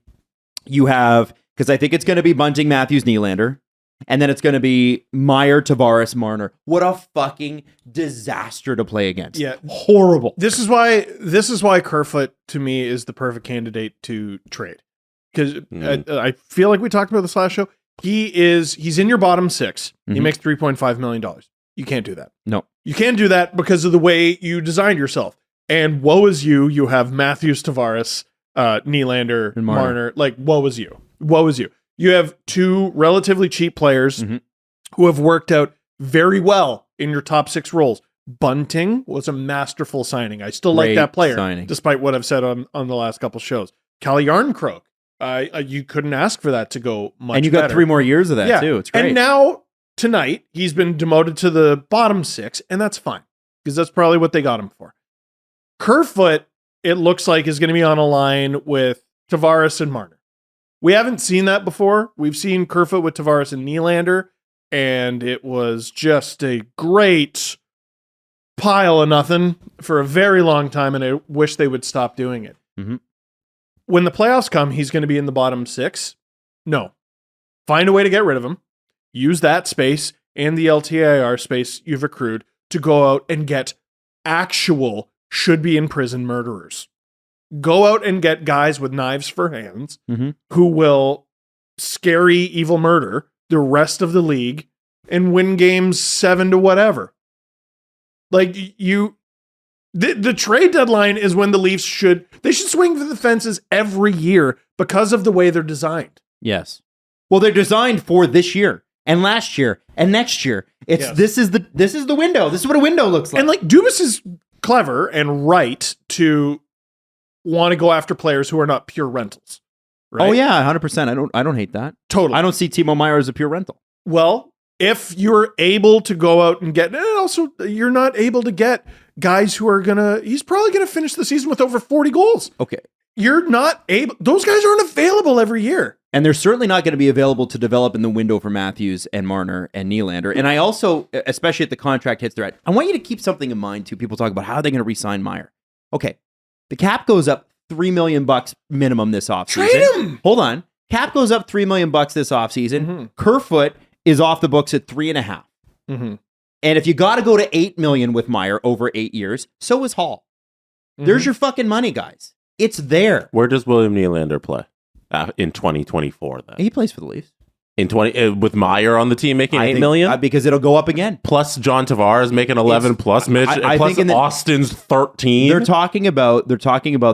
you have, because I think it's going to be Bunting, Matthews, Nylander, and then it's going to be Meier, Tavares, Marner. What a fucking disaster to play against. Yeah, horrible. This is why Kerfoot to me is the perfect candidate to trade, because I feel like we talked about this last show. He's in your bottom 6. He makes $3.5 million. You can't do that. No, you can't do that because of the way you designed yourself. And woe is you. You have Matthews, Tavares, Nylander, and Marner. Like, woe is you. Woe is you. You have 2 relatively cheap players who have worked out very well in your top 6 roles. Bunting was a masterful signing. I still like that player, despite what I've said on the last couple shows. Calle Yarncroke, you couldn't ask for that to go much better. And you got 3 more years of that, too. It's great. And now, tonight, he's been demoted to the bottom 6, and that's fine, because that's probably what they got him for. Kerfoot, it looks like, is going to be on a line with Tavares and Marner. We haven't seen that before. We've seen Kerfoot with Tavares and Nylander, and it was just a great pile of nothing for a very long time, and I wish they would stop doing it. When the playoffs come, he's going to be in the bottom 6. No. Find a way to get rid of him. Use that space and the LTIR space you've accrued to go out and get actual should be in prison murderers. Go out and get guys with knives for hands who will scary evil murder the rest of the league and win games 7 to whatever. Like, the trade deadline is when the Leafs should swing for the fences every year because of the way they're designed. Yes. Well, they're designed for this year and last year and next year. This is the window. This is what a window looks like. And like, Dubas is clever and right to want to go after players who are not pure rentals. Right? Oh yeah, 100%. I don't hate that. Totally. I don't see Timo Meier as a pure rental. Well, if you're able to go out and get, and also you're not able to get guys who are he's probably gonna finish the season with over 40 goals. Okay. You're not able, those guys aren't available every year. And they're certainly not going to be available to develop in the window for Matthews and Marner and Nylander. And I also, especially if the contract hits their end, I want you to keep something in mind too. People talk about how are they going to re-sign Meier. Okay. The cap goes up $3 million minimum this offseason. Trade him! Hold on. Cap goes up $3 million this offseason. Kerfoot is off the books at 3.5. And if you got to go to $8 million with Meier over 8 years, so is Hall. There's your fucking money, guys. It's there. Where does William Nylander play in 2024? Then He plays for the Leafs. in 20 with Meier on the team making $8 million, because it'll go up again. plus John Tavares making 11, plus Mitch, I plus think Austin's 13. They're talking about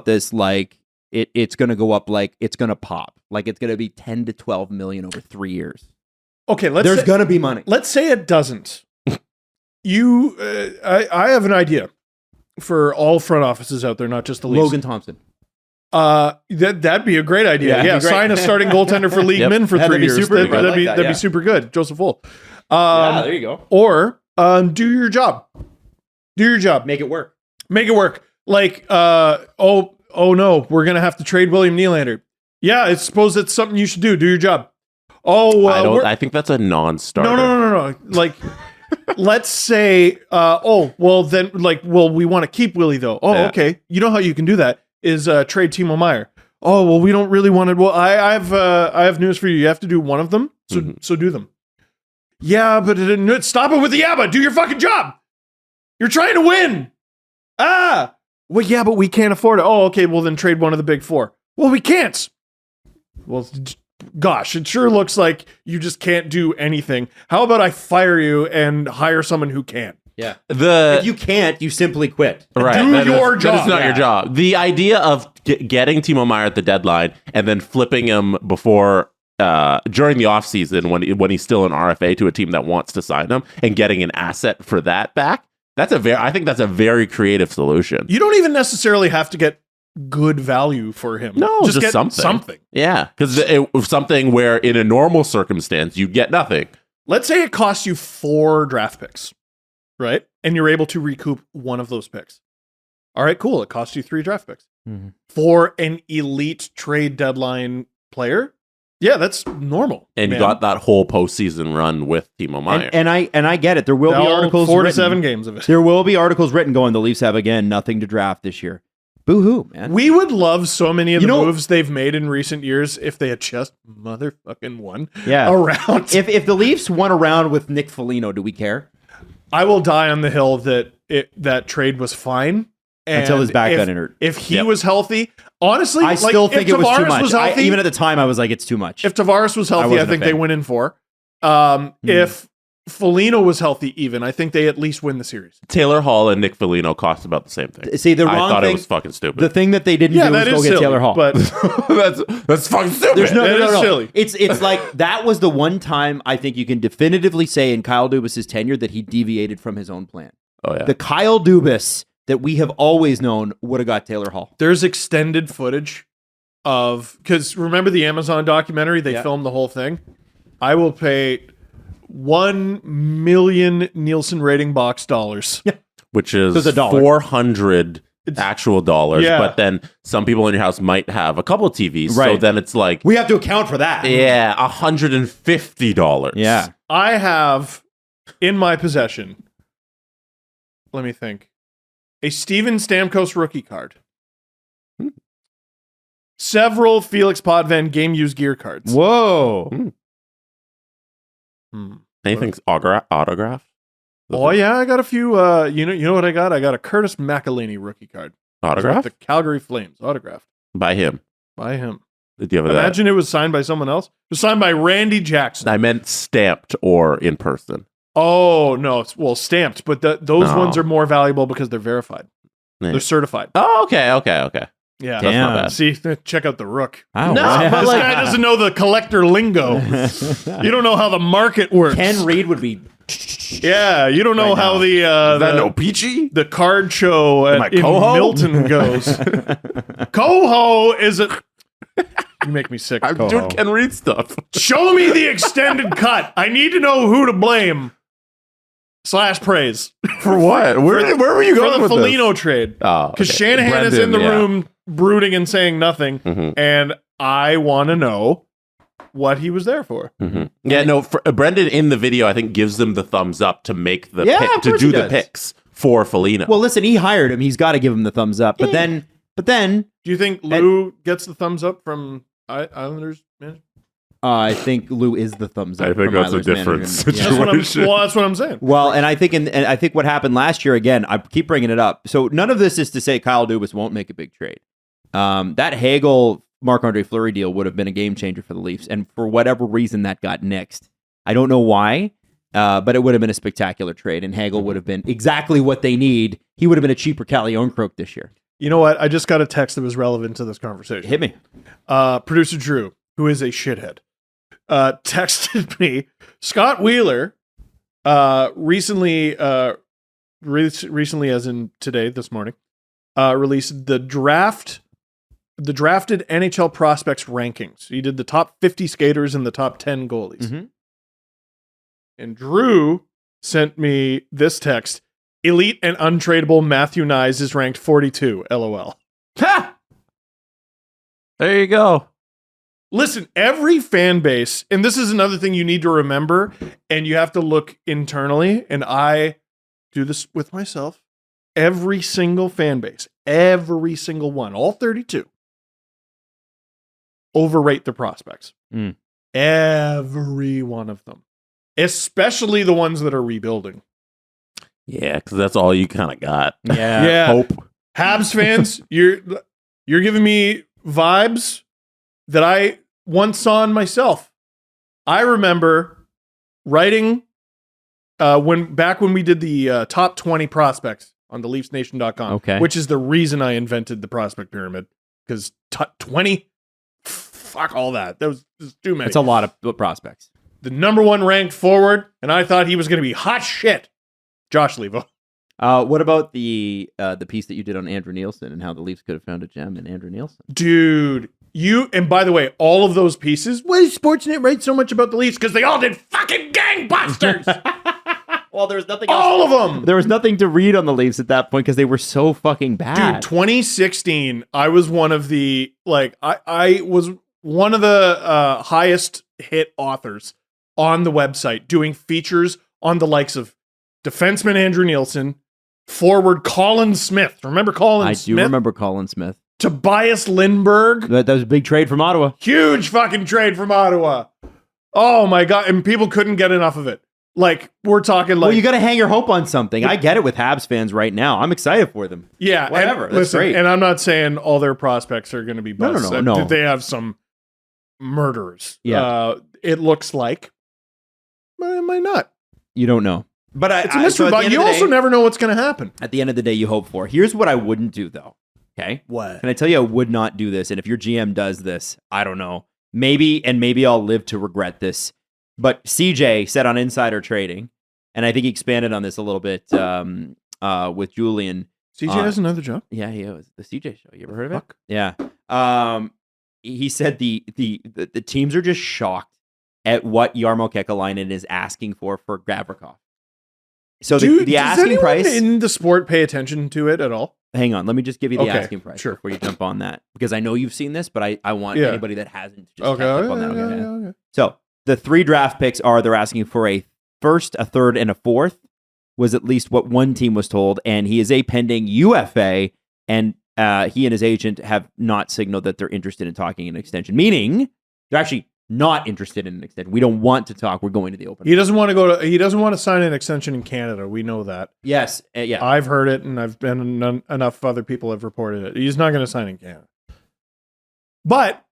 this like it's going to go up, like it's going to pop, like it's going to be 10 to 12 million over 3 years. Okay, there's going to be money. Let's say it doesn't. I have an idea for all front offices out there, not just the Leafs. Logan Thompson. That'd be a great idea. Yeah, Yeah, it'd be great. Sign a starting goaltender for League Men for 3 that'd be years. super good. I That'd like be that, that'd yeah. be super good. Joseph Wool. There you go. Or do your job. Do your job. Make it work. Make it work. Like, oh no, we're gonna have to trade William Nylander. Yeah, I suppose it's something you should do. Do your job. Oh, I think that's a non-starter. No. Like, let's say, we want to keep Willie though. Oh, Yeah. okay. You know how you can do that is trade Timo Meier. Oh, well, we don't really want to. Well, I have news for you. You have to do one of them. So do them. Yeah, but stop it with the yeah, but do your fucking job. You're trying to win. Well, yeah, but we can't afford it. Oh, okay. Well, then trade one of the big four. Well, we can't. Well, gosh, it sure looks like you just can't do anything. How about I fire you and hire someone who can? Yeah. If you can't, you simply quit. Right. Do your That job. is not your job. The idea of getting Timo Meier at the deadline and then flipping him before during the offseason when he's still an RFA to a team that wants to sign him and getting an asset for that back, I think that's a very creative solution. You don't even necessarily have to get good value for him. No, just get something. Yeah, because something where in a normal circumstance you get nothing. Let's say it costs you 4 draft picks, right? And you're able to recoup one of those picks. All right, cool. It costs you 3 draft picks. Mm-hmm. For an elite trade deadline player, yeah, that's normal. And you got that whole postseason run with Timo Meier. And I get it. There will be articles 4 to written. 7 games of it. There will be articles written going, the Leafs have, again, nothing to draft this year. Boo-hoo, man. We would love so many of the moves they've made in recent years if they had just motherfucking won around. If the Leafs won around with Nick Foligno, do we care? I will die on the hill that that trade was fine. And until his back got injured. If he was healthy, honestly, I still think it was too much. Was healthy, Even at the time, I was like, it's too much. If Tavares was healthy, I think they win in 4. If Foligno was healthy, even I think they at least win the series. Taylor Hall and Nick Foligno cost about the same thing. See, the wrong I thought thing, it was fucking stupid. The thing that they didn't do was go get silly, Taylor Hall. But that's fucking stupid. There's no. Silly. It's like that was the one time I think you can definitively say in Kyle Dubas' tenure that he deviated from his own plan. Oh yeah, the Kyle Dubas that we have always known would have got Taylor Hall. There's extended footage because remember the Amazon documentary? They filmed the whole thing. I will pay 1 million Nielsen rating box dollars. Yeah. Which is $1. 400 actual dollars. Yeah. But then some people in your house might have a couple of TVs. So Right. then it's like, We have to account for that. yeah, $150. Yeah. I have in my possession, let me think, a Steven Stamkos rookie card. Several Felix Potvin game used gear cards. Whoa. Anything's autographed? Oh yeah, I got a few. You know what I got? I got a Curtis McElhinney rookie card. Autographed? The Calgary Flames autographed By him. by him. Did you have that? Imagine it was signed by someone else. It was signed by Randy Jackson. I meant stamped or in person. Oh no, it's stamped, but those No. ones are more valuable because they're verified. Yeah. They're certified. Oh, okay. Yeah, Damn. not bad. See, check out the Rook. Oh, No, wow. but This like- guy doesn't know the collector lingo. You don't know how the market works. Ken Reed would be. Yeah, you don't know Right how now. the peachy? the card show Am I in Coho? Milton goes. Coho is a. You make me sick. I'm Coho. doing Ken Reed stuff. Show me the extended cut. I need to know who to blame. / praise For what? Where were you for going the with Foligno trade. Oh, Because okay. Shanahan is in the Brendan, yeah. room brooding and saying nothing, Mhm. and I want to know what he was there for. Mhm. Yeah, no. Brendan in the video, I think, gives them the thumbs up to make the Yeah, pick, of to course do he the does. picks for Foligno. Well, listen, he hired him. He's got to give him the thumbs up. But then, Do you think Lou gets the thumbs up from Islanders? Man? I think Lou is the thumbs up. I think from that's a Islanders different management. situation. That's what I'm saying. Well, and I think what happened last year, again, I keep bringing it up. So none of this is to say Kyle Dubas won't make a big trade. That Hagel Marc-Andre Fleury deal would have been a game changer for the Leafs, and for whatever reason that got nixed. I don't know why, but it would have been a spectacular trade, and Hagel would have been exactly what they need. He would have been a cheaper Calle Ornkrok this year. You know what? I just got a text that was relevant to this conversation. Hit me. Producer Drew, who is a shithead, texted me. Scott Wheeler recently, as in today, this morning, released the drafted NHL prospects rankings. He did the top 50 skaters and the top 10 goalies. Mm-hmm. And Drew sent me this text. Elite and untradeable Matthew Nyes is ranked 42. LOL. Ha! There you go. Listen, every fan base, and this is another thing you need to remember, and you have to look internally, and I do this with myself. Every single fan base, every single one, all 32, overrate the prospects. Mm. Every one of them. Especially the ones that are rebuilding. Yeah, because that's all you kind of got. Yeah. Hope. Habs fans, you're giving me vibes that I once saw in myself. I remember writing when we did the top 20 prospects on theleafsnation.com, which is the reason I invented the prospect pyramid, because 20, fuck all that. That was too many. It's a lot of prospects. The number one ranked forward, and I thought he was going to be hot shit, Josh Levo. What about the piece that you did on Andrew Nielsen and how the Leafs could have found a gem in Andrew Nielsen? Dude, and by the way, all of those pieces, why does Sportsnet write so much about the Leafs? Because they all did fucking gangbusters! Well, there was nothing else. All of them! There was nothing to read on the Leafs at that point because they were so fucking bad. Dude, 2016, I was one of the, I was one of the highest hit authors on the website doing features on the likes of defenseman Andrew Nielsen, forward Colin Smith. Remember Colin Smith? I do remember Colin Smith. Tobias Lindbergh. That was a big trade from Ottawa. Huge fucking trade from Ottawa. Oh my God. And people couldn't get enough of it. Like, we're talking like... Well, you got to hang your hope on something. I get it with Habs fans right now. I'm excited for them. Yeah. Whatever. And, That's great. And I'm not saying all their prospects are going to be busts. No. They have some murderers. Yeah. It looks like. But it might not. You don't know. But it's a mystery, but you also never know what's going to happen. At the end of the day, you hope for. Here's what I wouldn't do, though. Okay? What? Can I tell you I would not do this? And if your GM does this, I don't know. Maybe I'll live to regret this. But CJ said on Insider Trading, and I think he expanded on this a little bit with Julian. CJ has another job? Yeah, he was. The CJ show. You ever heard of it? Yeah. He said the teams are just shocked at what Jarmo Kekäläinen is asking for Gavrikov. So the asking price in the sport pay attention to it at all? Hang on, let me just give you the asking price before you jump on that, because I know you've seen this, but I want anybody that hasn't to just catch up on that. Okay. So the 3 draft picks they're asking for a first, a third, and a fourth. Was at least what one team was told, and he is a pending UFA, and he and his agent have not signaled that they're interested in talking an extension. Meaning they're actually not interested in an extension. We don't want to talk. We're going to the open. He doesn't want to He doesn't want to sign an extension in Canada. We know that. Yes. Yeah. I've heard it, and enough other people have reported it. He's not going to sign in Canada. But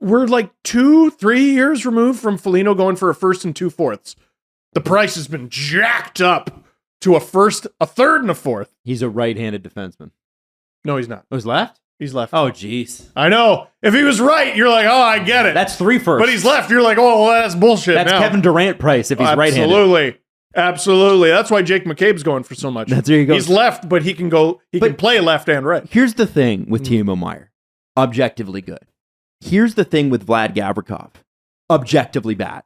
we're like 2-3 years removed from Foligno going for a first and 2 fourths. The price has been jacked up to a first, a third, and a fourth. He's a right-handed defenseman. No, he's not. Oh, he's left? He's left. Oh, jeez. I know. If he was right, you're like, oh, I get it. That's 3 firsts. But he's left. You're like, oh, well, that's bullshit. That's now. Kevin Durant price if he's right-handed. Absolutely. That's why Jake McCabe's going for so much. There you go. He's left, but he can go. He can play left and right. Here's the thing with Timo Meier. Objectively good. Here's the thing with Vlad Gavrikov. Objectively bad.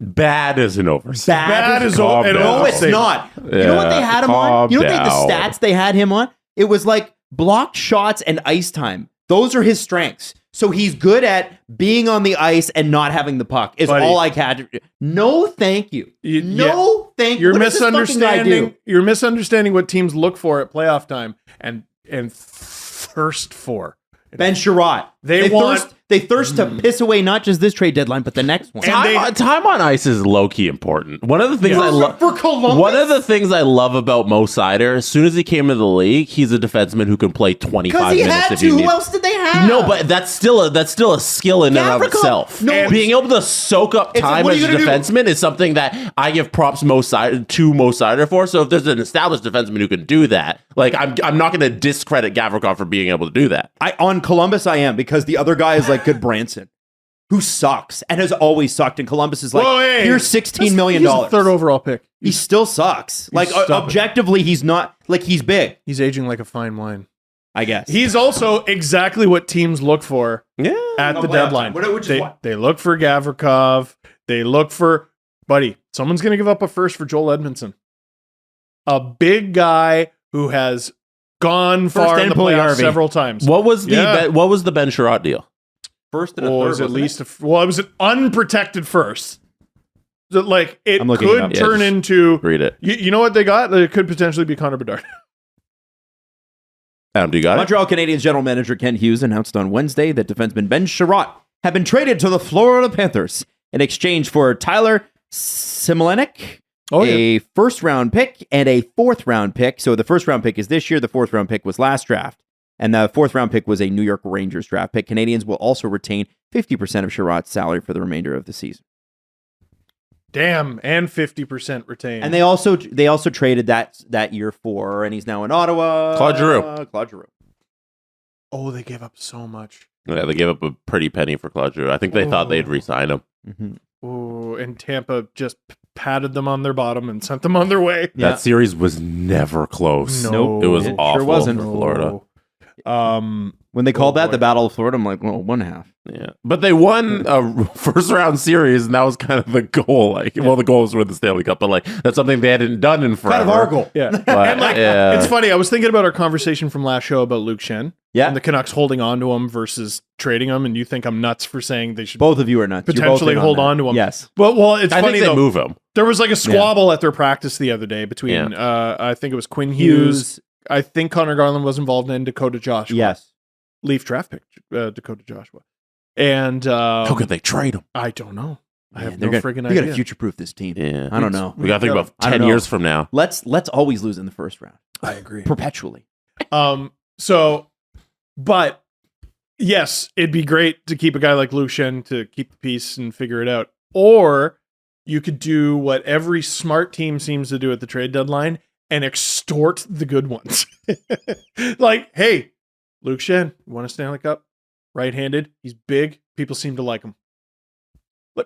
Bad is an overstatement. Bad is no, it's not. Yeah, you know what they had him on? You know down. The stats they had him on? It was like blocked shots and ice time. Those are his strengths. So he's good at being on the ice and not having the puck. Is all I can. No, thank you. Thank you. You're misunderstanding. You're misunderstanding what teams look for at playoff time and thirst for. Ben Sherratt. They They thirst to piss away not just this trade deadline, but the next one. Time on ice is low key important. One of the things I love for Columbus. One of the things I love about Mo Seider, as soon as he came into the league, he's a defenseman who can play 25 minutes if you need. Who else did they have? No, but that's still a skill in and of itself. No, being able to soak up time as a defenseman is something that I give props to Mo Seider for. So if there's an established defenseman who can do that, like I'm not going to discredit Gavrikov for being able to do that. On Columbus, I am, because the other guy is like good Branson, who sucks and has always sucked. And Columbus is like, here's $16 million. He's a third overall pick. He still sucks. Like objectively, he's not like he's big. He's aging like a fine wine. I guess He's also exactly what teams look for at the deadline. They look for Gavrikov. They look for, buddy, someone's going to give up a first for Joel Edmondson. A big guy who has gone far in the playoffs several times. What was the Ben Sherratt deal? First and a third. Was at least it was an unprotected first. So, like it could turn into. Read it. You know what they got? It could potentially be Connor Bedard. Adam, do you got Montreal Canadiens general manager Ken Hughes announced on Wednesday that defenseman Ben Sherratt had been traded to the Florida Panthers in exchange for Tyler Simelenik, a first-round pick and a fourth-round pick. So the first-round pick is this year. The fourth-round pick was last draft. And the fourth-round pick was a New York Rangers draft pick. Canadians will also retain 50% of Sherratt's salary for the remainder of the season. Damn, and 50% retained. And they also traded that year for, and he's now in Ottawa, Claude Giroux. Oh, they gave up so much. Yeah, they gave up a pretty penny for Claude Giroux. I think they thought they'd re-sign him. Mm-hmm. Oh, and Tampa just patted them on their bottom and sent them on their way. That series was never close. No, it was awful. Sure wasn't. For Florida. When they called that the Battle of Florida, I'm like, well, 1/2. Yeah, but they won a first round series, and that was kind of the goal. Well, the goal was to win the Stanley Cup, but that's something they hadn't done in forever. Kind of our goal. Yeah, but, it's funny. I was thinking about our conversation from last show about Luke Schenn. Yeah, and the Canucks holding on to him versus trading him, and you think I'm nuts for saying they should. Both of you are nuts. Potentially hold on to him. Yes, but it's I funny think they though. Move him. There was like a squabble at their practice the other day between I think it was Quinn Hughes. I think Connor Garland was involved in Dakota Joshua. Yes. Leaf draft pick, Dakota Joshua. And how could they trade him? I don't know. I have no friggin' idea. They got to future-proof this team. Yeah. I don't know. We got to think about 10 years from now. Let's always lose in the first round. I agree. Perpetually. But yes, it'd be great to keep a guy like Luke Schenn to keep the peace and figure it out. Or you could do what every smart team seems to do at the trade deadline and extort the good ones. Like, hey, Luke Schenn, you want a Stanley Cup? Right-handed. He's big. People seem to like him.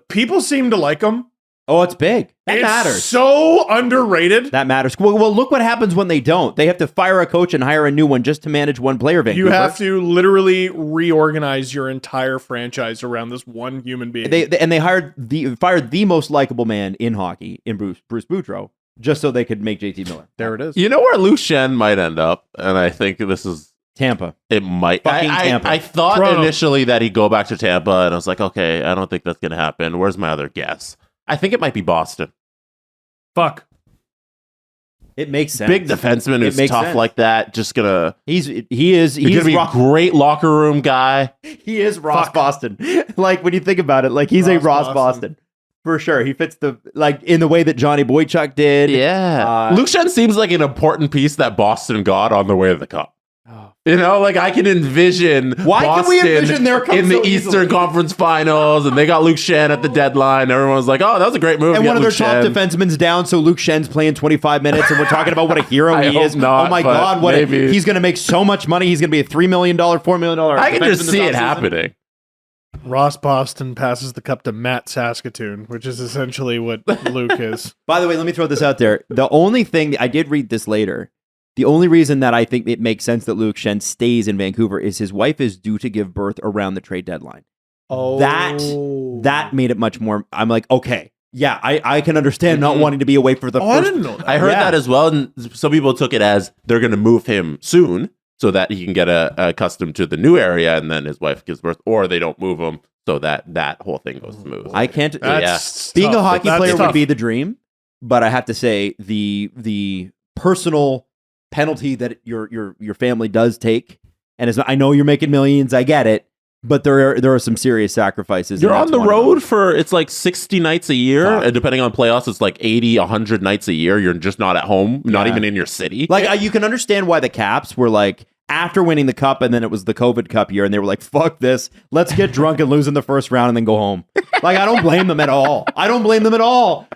People seem to like him. Oh, it's big. That it's matters. So underrated. That matters. Well, look what happens when they don't. They have to fire a coach and hire a new one just to manage one player, Vancouver. You have to literally reorganize your entire franchise around this one human being. They fired the most likable man in hockey in Bruce Boudreau just so they could make JT Miller. There it is. You know where Luke Schenn might end up? And I think this is Tampa. It might. Tampa. I thought Toronto. Initially that he'd go back to Tampa, and I was like, okay, I don't think that's going to happen. Where's my other guess? I think it might be Boston. Fuck. It makes sense. Big defenseman who's tough sense. Like that. Just gonna. He's gonna be a great locker room guy. He is Ross Boston. Like when you think about it, like he's a Ross Boston. For sure. He fits in the way that Johnny Boychuk did. Yeah. Luke Schenn seems like an important piece that Boston got on the way to the Cup. You know, like I can envision Boston in the Eastern Conference Finals, and they got Luke Schenn at the deadline. Everyone was like, "Oh, that was a great move." And one of their top defensemen's down, so Luke Schenn's playing 25 minutes, and we're talking about what a hero he is. Not, oh my God, he's going to make so much money. He's going to be a $3 million, $4 million. I can just see it happening. Ross Boston passes the cup to Matt Saskatoon, which is essentially what Luke is. By the way, let me throw this out there. The only thing I did read this later. The only reason that I think it makes sense that Luke Schenn stays in Vancouver is his wife is due to give birth around the trade deadline. Oh, that made it much more. I'm like, okay, yeah, I can understand not wanting to be away for the first. I didn't know that. I heard that as well, and some people took it as they're going to move him soon so that he can get accustomed to the new area, and then his wife gives birth, or they don't move him so that whole thing goes smooth. I can't. Being a hockey player would be the dream, but I have to say the personal penalty that your family does take, and I know you're making millions, I get it, but there are some serious sacrifices. You're on the road for, it's like 60 nights a year. And depending on playoffs, it's like 80, 100 nights a year. You're just not at home, not even in your city. Like, you can understand why the Caps were like, after winning the cup, and then it was the COVID Cup year, and they were like, fuck this. Let's get drunk and lose in the first round and then go home. Like, I don't blame them at all.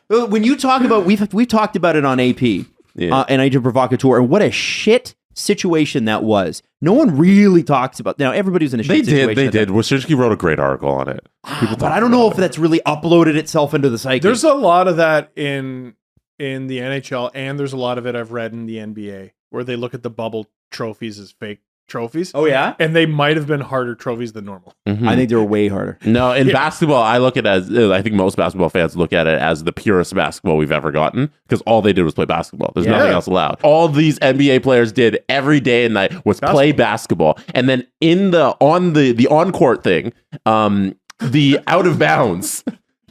When you talk about, we've talked about it on AP and Agent Provocateur, and what a shit situation that was. No one really talks about. Now everybody's in a shit situation. They did. Wyshynski wrote a great article on it. But I don't know if that's really uploaded itself into the psyche. There's a lot of that in the NHL, and there's a lot of it I've read in the NBA, where they look at the bubble trophies as fake trophies. Oh yeah, and they might have been harder trophies than normal. I think they were way harder. No, in basketball, I look at it as, I think most basketball fans look at it as the purest basketball we've ever gotten, because all they did was play basketball. There's nothing else allowed. All these NBA players did every day and night was play basketball, and then on the on-court thing, the out of bounds.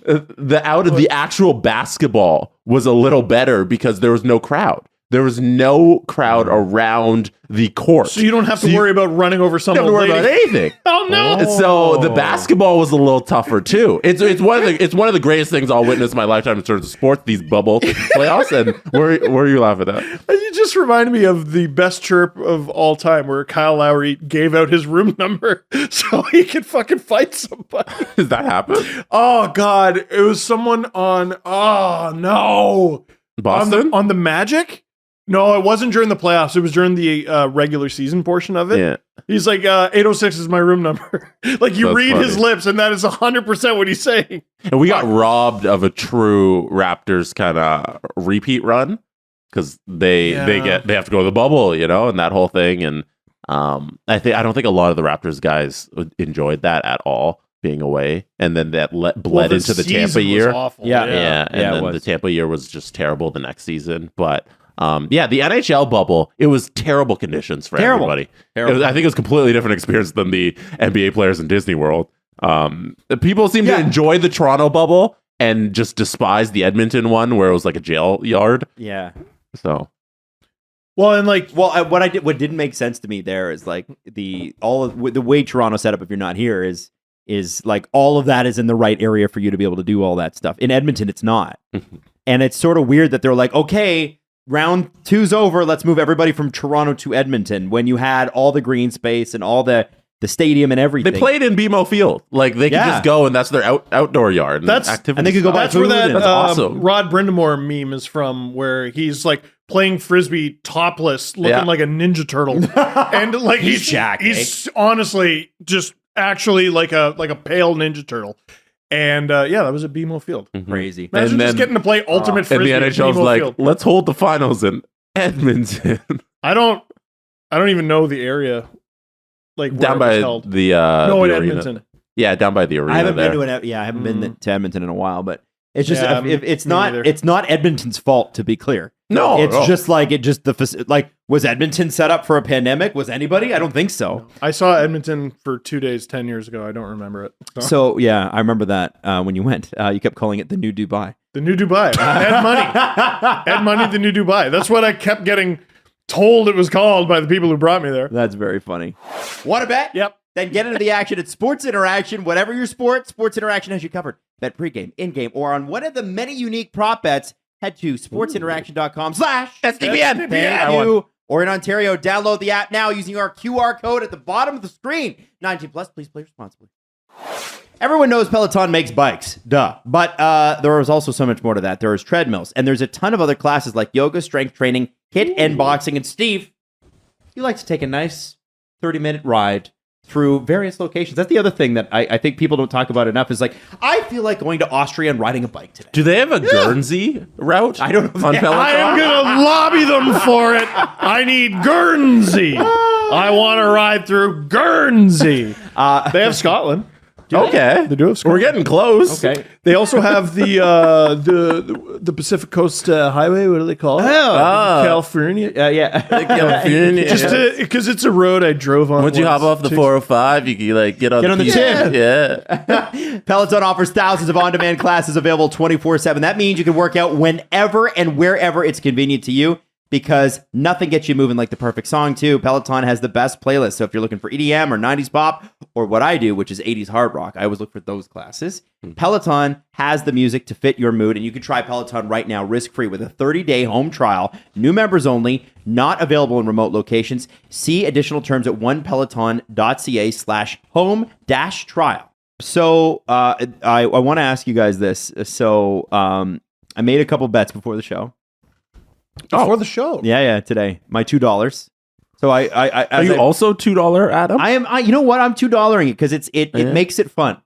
The actual basketball was a little better because there was no crowd. There was no crowd around the court. So you don't have to worry about running over someone. You don't have to worry about anything. Oh no! So the basketball was a little tougher too. It's one of the greatest things I'll witness in my lifetime in terms of sports. These bubble playoffs. And where are you laughing at? You just reminded me of the best chirp of all time, where Kyle Lowry gave out his room number so he could fucking fight somebody. Does that happen? Oh God! It was someone on. Oh no! Boston on the Magic. No, it wasn't during the playoffs. It was during the regular season portion of it. Yeah. He's like, 806 is my room number. Like, you read his lips, and that is 100% what he's saying. And we got robbed of a true Raptors kind of repeat run, because they have to go to the bubble, and that whole thing. And I don't think a lot of the Raptors guys enjoyed that at all, being away, and then that bled into the Tampa year. Awful. And then the Tampa year was just terrible the next season, but. The NHL bubble, it was terrible conditions for everybody. I think it was a completely different experience than the NBA players in Disney World. People seem to enjoy the Toronto bubble and just despise the Edmonton one, where it was like a jail yard. Yeah. So. Well, and what didn't make sense to me there is like the way Toronto set up. If you're not here, is like all of that is in the right area for you to be able to do all that stuff. In Edmonton, it's not, and it's sort of weird that they're like, okay. Round 2's over. Let's move everybody from Toronto to Edmonton, when you had all the green space and all the stadium and everything. They played in BMO Field. Like, they could just go, and that's their outdoor yard. And they could go back. That's where that awesome. Rod Brindamore meme is from, where he's like playing frisbee topless, looking like a Ninja Turtle, and like he's Jack. He's honestly just actually like a pale Ninja Turtle. And that was at BMO Field. Crazy. Imagine just getting to play ultimate frisbee. And the NHL's like, Field. let's hold the finals in Edmonton. I don't even know the area. Like, down by the in arena. Edmonton. Yeah, down by the arena. I haven't been to Edmonton in a while, but it's just it's not Edmonton's fault, to be clear. No, it's just like was Edmonton set up for a pandemic? Was anybody? I don't think so. No. I saw Edmonton for 2 days 10 years ago. I don't remember it. So yeah, I remember that when you went. You kept calling it the new Dubai. The new Dubai. Ed Money, the new Dubai. That's what I kept getting told it was called by the people who brought me there. That's very funny. Want to bet? Yep. Then get into the action at Sports Interaction. Whatever your sport, Sports Interaction has you covered. Bet pregame, in-game, or on one of the many unique prop bets. Head to sportsinteraction.com/SDPN. Thank you. Or in Ontario, download the app now using our QR code at the bottom of the screen. 19 plus, please play responsibly. Everyone knows Peloton makes bikes, duh. But there is also so much more to that. There is treadmills, and there's a ton of other classes like yoga, strength training, HIIT, and boxing. And Steve, you like to take a nice 30-minute ride through various locations. That's the other thing that I think people don't talk about enough is like, I feel like going to Austria and riding a bike today. Do they have a Guernsey route? I don't know. On Peloton? I am going to lobby them for it. I need Guernsey. I want to ride through Guernsey. They have Scotland. Okay. They do have Scotland. We're getting close. Okay. They also have the Pacific Coast Highway. What do they call it? California. California. Just because it's a road I drove on. Once you hop off the 405, you can like get on the tip. Yeah. Peloton offers thousands of on-demand classes available 24/7. That means you can work out whenever and wherever it's convenient to you. because nothing gets you moving like the perfect song, too. Peloton has the best playlist. So if you're looking for EDM or 90s pop, or what I do, which is 80s hard rock, I always look for those classes. Peloton has the music to fit your mood, and you can try Peloton right now, risk-free, with a 30-day home trial. New members only, not available in remote locations. See additional terms at onepeloton.ca/home-trial. So I want to ask you guys this. So I made a couple bets before the show. Before the show. Yeah, today. My $2. So Are you also $2, Adam? I am. You know what? I'm $2ing it because it makes it fun.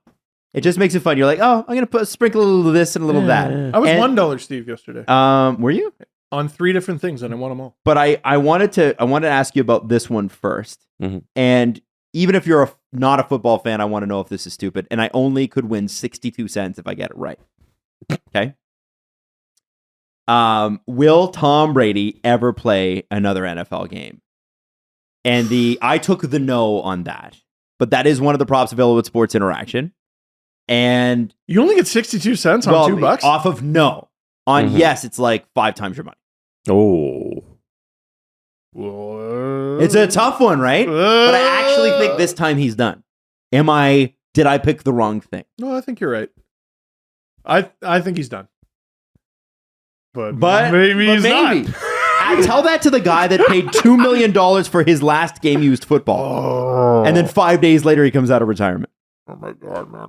It just makes it fun. You're like, oh, I'm gonna sprinkle a little of this and a little of that. I was $1, Steve, yesterday. Were you on 3 different things, and I won them all. But I wanted to ask you about this one first. And even if you're not a football fan, I want to know if this is stupid. And I only could win 62 cents if I get it right. Okay. Will Tom Brady ever play another NFL game? And I took the no on that, but that is one of the props available with Sports Interaction. And you only get 62 cents on $2 off of no. On yes, it's like 5 times your money. Oh, it's a tough one, right? But I actually think this time he's done. Did I pick the wrong thing? No, I think you're right. I think he's done. But maybe he's not. Tell that to the guy that paid $2 million for his last game used football. And then 5 days later, he comes out of retirement. Oh my God, man.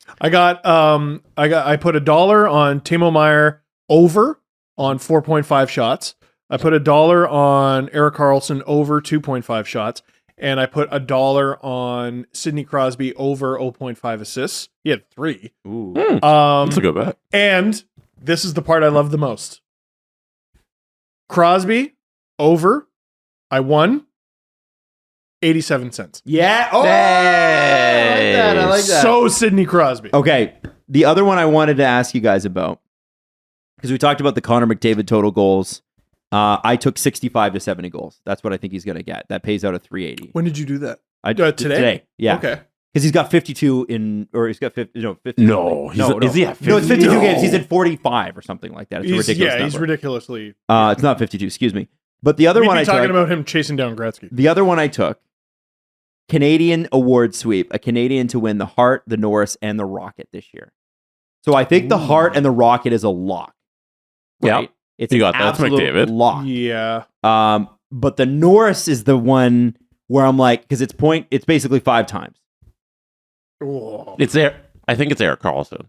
I put $1 on Timo Meier over on 4.5 shots. I put $1 on Erik Karlsson over 2.5 shots. And I put $1 on Sidney Crosby over 0.5 assists. He had 3. Ooh. That's a good bet. And this is the part I love the most. Crosby over. I won 87 cents. Yeah. Oh, I like that. So Sidney Crosby. Okay. The other one I wanted to ask you guys about, because we talked about the Connor McDavid total goals. I took 65 to 70 goals. That's what I think he's going to get. That pays out at 380. When did you do that? Today? Today. Yeah. Okay. Because he's got 52 he's got 50. No, 50. No, is he at 50? No, it's 52 games. He's at 45 or something like that. It's a ridiculous number. He's ridiculously. It's not 52. Excuse me. But the other one I took. talking about him chasing down Gretzky. The other one I took. Canadian award sweep. A Canadian to win the Hart, the Norris, and the Rocket this year. So I think the Hart and the Rocket is a lock. Right? Yeah. It's you an got that. That's absolute McDavid. lock. Yeah. But the Norris is the one where I'm like, because it's basically 5 times. Whoa. I think it's Erik Karlsson.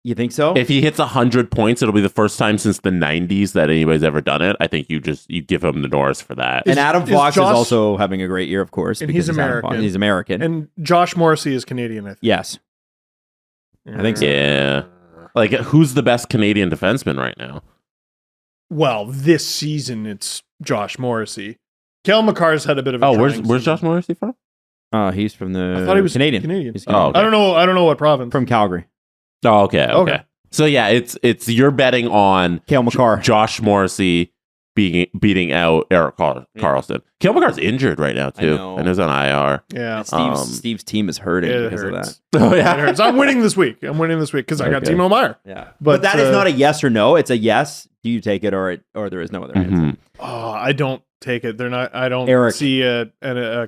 You think so? If he hits 100 points, it'll be the first time since the 90s that anybody's ever done it. I think you give him the Norris for that. And Adam Fox is also having a great year, of course. And he's American. He's American. And Josh Morrissey is Canadian, I think. Yes. I think so. Yeah. Like, who's the best Canadian defenseman right now? Well, this season it's Josh Morrissey. Cale Makar's had a bit of a where's Josh Morrissey from? He's from the I thought he was Canadian. He's Canadian. Oh, okay. I don't know what province. From Calgary. Oh, okay. So yeah, it's you're betting on Cale Makar. Josh Morrissey beating out Erik Karlsson. Cale Makar's injured right now too, and is on IR. Yeah, Steve's team is hurting because of that. Oh yeah, it hurts. I'm winning this week because I got Timo Meier. Yeah, but that is not a yes or no. It's a yes. Do you take it or there is no other answer? Oh, I don't take it. They're not. I don't see a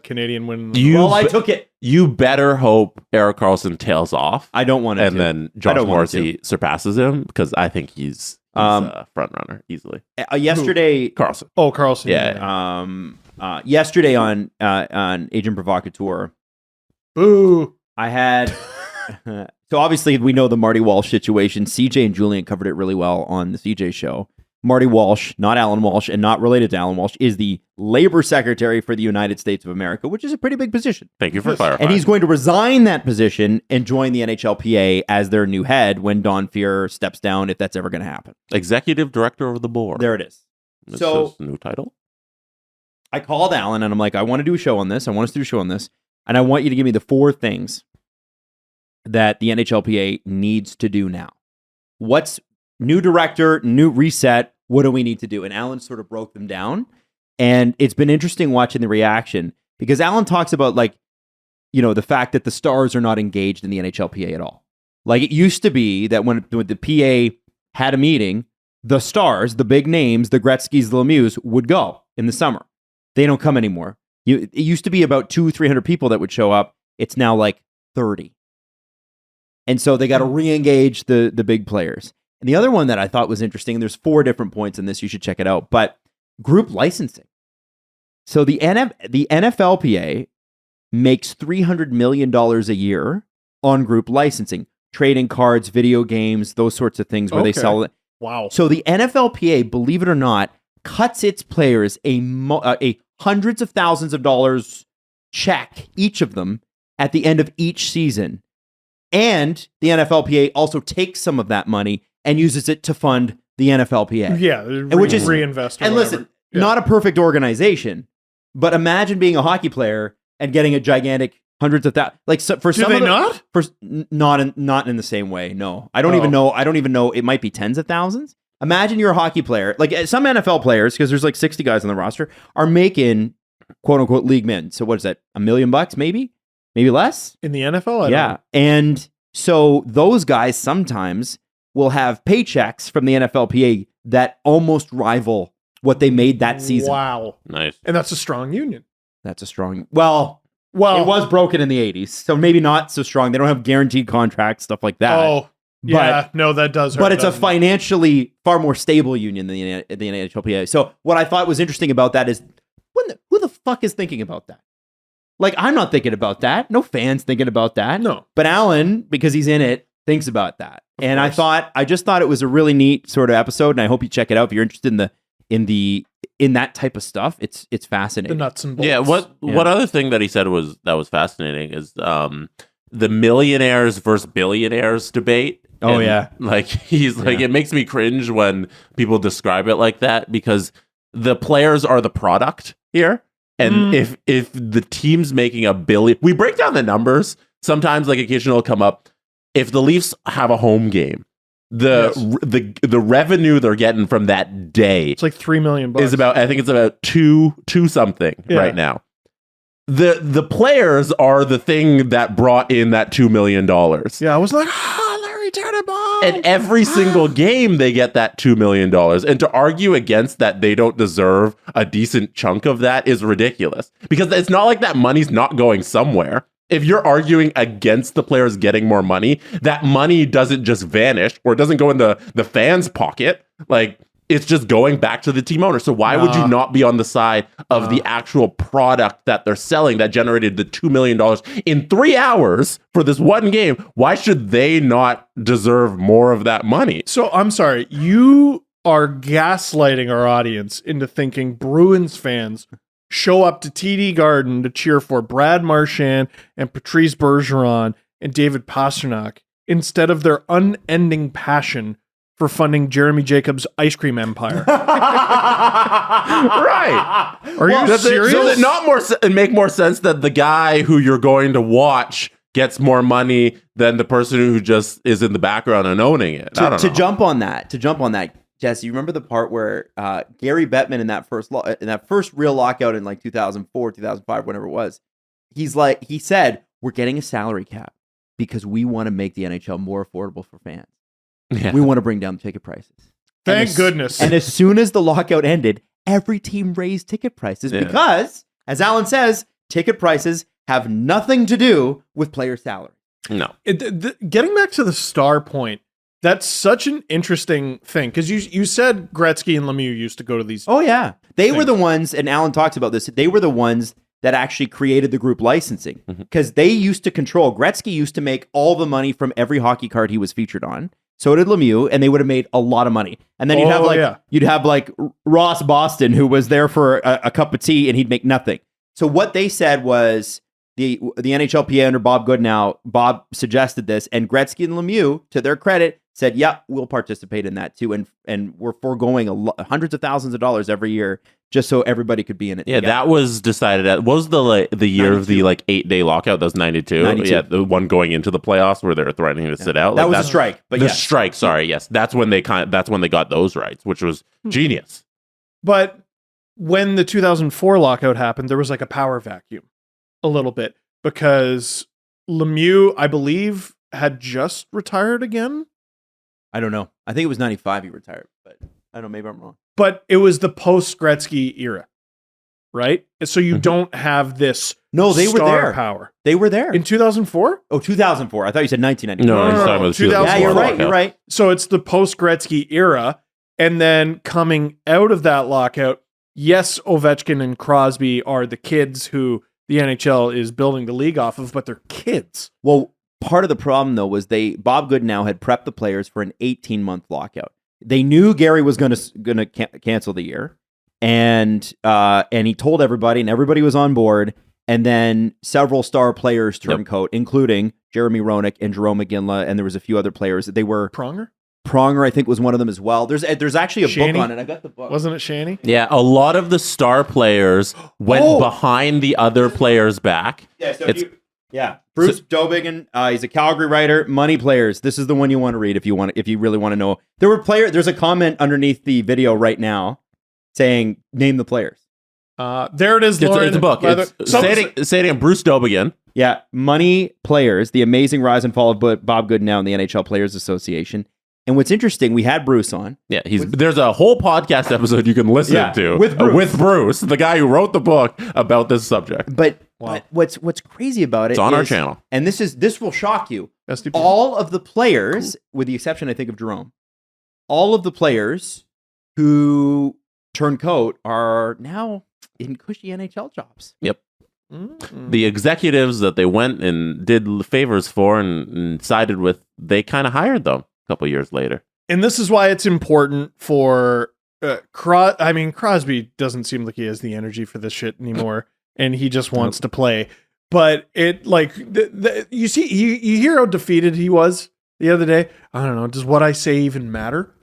Canadian win. I took it. You better hope Erik Karlsson tails off. I don't want to. And then Josh Morrissey surpasses him because I think he's a front runner easily. Yesterday, Karlsson. Oh, Karlsson. Yeah. Yesterday on Agent Provocateur. Boo. I had. So obviously we know the Marty Walsh situation. CJ and Julian covered it really well on the CJ show. Marty Walsh, not Alan Walsh, and not related to Alan Walsh, is the Labor Secretary for the United States of America, which is a pretty big position. Thank you for clarifying. And he's going to resign that position and join the NHLPA as their new head when Don Fehr steps down, if that's ever going to happen. Executive Director of the Board. There it is. This so is new title. I called Alan and I'm like, I want to do a show on this. I want us to do a show on this. And I want you to give me the 4 things that the NHLPA needs to do now. What's new director, new reset? What do we need to do? And Alan sort of broke them down. And it's been interesting watching the reaction because Alan talks about the fact that the stars are not engaged in the NHLPA at all. Like it used to be that when the PA had a meeting, the stars, the big names, the Gretzkys, the Lemieux would go in the summer. They don't come anymore. It used to be about 200-300 people that would show up. It's now like 30. And so they got to re-engage the big players. And the other one that I thought was interesting, and there's 4 different points in this, you should check it out, but group licensing. So the NFLPA makes $300 million a year on group licensing, trading cards, video games, those sorts of things where they sell it. Wow. So the NFLPA, believe it or not, cuts its players a hundreds of thousands of dollars check, each of them, at the end of each season. And the NFLPA also takes some of that money and uses it to fund the NFLPA. Yeah, which is reinvest. And listen, not a perfect organization, but imagine being a hockey player and getting a gigantic hundreds of thousands. Like for Do some they of the, not? For not in the same way. No, I don't even know. I don't even know. It might be tens of thousands. Imagine you're a hockey player. Like some NFL players, because there's like 60 guys on the roster, are making quote unquote league men. So what is that? $1 million maybe? Maybe less? In the NFL? I don't know. And so those guys sometimes will have paychecks from the NFLPA that almost rival what they made that season. Wow. Nice. And that's a strong union. That's a strong... Well, it was broken in the 80s, so maybe not so strong. They don't have guaranteed contracts, stuff like that. Oh, yeah. No, that does hurt. But it's a financially far more stable union than the NHLPA. So what I thought was interesting about that is, who the fuck is thinking about that? Like, I'm not thinking about that. No fans thinking about that. No. But Alan, because he's in it, thinks about that. And I just thought it was a really neat sort of episode, and I hope you check it out if you're interested in that type of stuff. It's fascinating. The nuts and bolts. Yeah. What other thing that he said was fascinating is the millionaires versus billionaires debate. Oh, And, yeah. like he's like, it makes me cringe when people describe it like that, because the players are the product here. And if the team's making $1 billion, we break down the numbers. Sometimes, like occasionally, it'll come up. If the Leafs have a home game, the revenue they're getting from that day, it's like $3 million. Is about, I think it's about two something right now. The players are the thing that brought in that $2 million. Yeah, I was like, Larry Turnbull. And every single game they get that $2 million. And to argue against that they don't deserve a decent chunk of that is ridiculous. Because it's not like that money's not going somewhere. If you're arguing against the players getting more money, that money doesn't just vanish or it doesn't go in the fans' pocket. Like, it's just going back to the team owner. So why would you not be on the side of the actual product that they're selling that generated the $2 million in 3 hours for this one game? Why should they not deserve more of that money? So I'm sorry, you are gaslighting our audience into thinking Bruins fans show up to TD Garden to cheer for Brad Marchand and Patrice Bergeron and David Pastrnak instead of their unending passion for funding Jeremy Jacobs' ice cream empire. Right. Are you serious? Does it make more sense that the guy who you're going to watch gets more money than the person who just is in the background and owning it? To jump on that, Jesse, you remember the part where Gary Bettman in that first real lockout in like 2004, 2005, whenever it was, he said, we're getting a salary cap because we want to make the NHL more affordable for fans. Yeah. We want to bring down the ticket prices. Thank goodness. And as soon as the lockout ended, every team raised ticket prices because, as Alan says, ticket prices have nothing to do with player salary. No. Getting back to the star point, that's such an interesting thing because you said Gretzky and Lemieux used to go to these. Oh, yeah. They were the ones, and Alan talks about this, they were the ones that actually created the group licensing because they used to control. Gretzky used to make all the money from every hockey card he was featured on. So did Lemieux, and they would have made a lot of money. And then you'd have like Ross Boston, who was there for a cup of tea, and he'd make nothing. So what they said was the NHLPA under Bob Goodenow, Bob suggested this, and Gretzky and Lemieux, to their credit, said, "Yeah, we'll participate in that too," and we're foregoing hundreds of thousands of dollars every year just so everybody could be in it. Yeah, together. That was decided at was the year 92. Of the 8-day lockout. That was 92. Yeah, the one going into the playoffs where they were threatening to sit out. That was a strike. But the strike. Sorry, yes, that's when they got those rights, which was genius. But when the 2004 lockout happened, there was like a power vacuum, a little bit, because Lemieux, I believe, had just retired again. I don't know. I think it was 95 he retired. But I don't know, maybe I'm wrong. But it was the post-Gretzky era, right? So you don't have this No, they were star there. power. They were there. In 2004? Oh, 2004. I thought you said 1994. No, he's talking about the 2004. Yeah, you're right. lockout. You're right. So it's the post-Gretzky era. And then coming out of that lockout, yes, Ovechkin and Crosby are the kids who the NHL is building the league off of, but they're kids. Well, part of the problem, though, was Bob Goodenow had prepped the players for an 18-month lockout. They knew Gary was going to cancel the year, and he told everybody, and everybody was on board. And then several star players turned coat, including Jeremy Roenick and Jerome McGinley, and there was a few other players. They were Pronger, I think, was one of them as well. There's actually a book on it. I got the book. Wasn't it Shanny? Yeah, a lot of the star players went behind the other players' back. Yeah, Bruce Dobigan. He's a Calgary writer. Money Players. This is the one you want to read if you really want to know. There's a comment underneath the video right now saying name the players. There it is. It's a book. Say it again. Bruce Dobigan. Yeah, Money Players: The Amazing Rise and Fall of Bob Goodenow and the NHL Players Association. And what's interesting, we had Bruce on. Yeah, there's a whole podcast episode you can listen to with Bruce, the guy who wrote the book about this subject. But what's crazy about it? It's on our channel, and this will shock you. SDP. All of the players, with the exception, I think, of Jerome, all of the players who turned coat are now in cushy NHL jobs. Yep. The executives that they went and did favors for and sided with, they kind of hired them a couple years later. And this is why it's important for Crosby doesn't seem like he has the energy for this shit anymore, and he just wants to play. But it you see, you hear how defeated he was the other day. I don't know. Does what I say even matter?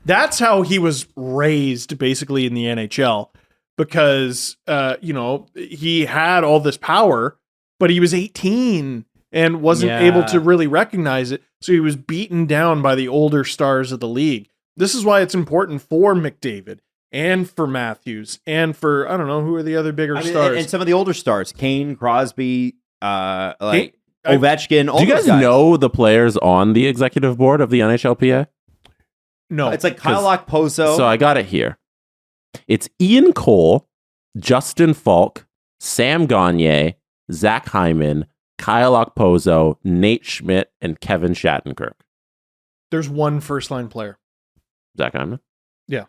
That's how he was raised, basically, in the NHL, because he had all this power, but he was 18 and wasn't able to really recognize it. So he was beaten down by the older stars of the league. This is why it's important for McDavid and for Matthews and for, I don't know, who are the other bigger stars? And some of the older stars, Kane, Crosby, Ovechkin. All do you guys know the players on the executive board of the NHLPA? No. It's like Kyle Okposo. So I got it here. It's Ian Cole, Justin Falk, Sam Gagner, Zach Hyman, Kyle Okposo, Nate Schmidt, and Kevin Shattenkirk. There's one first-line player. Zach Hyman? Yeah.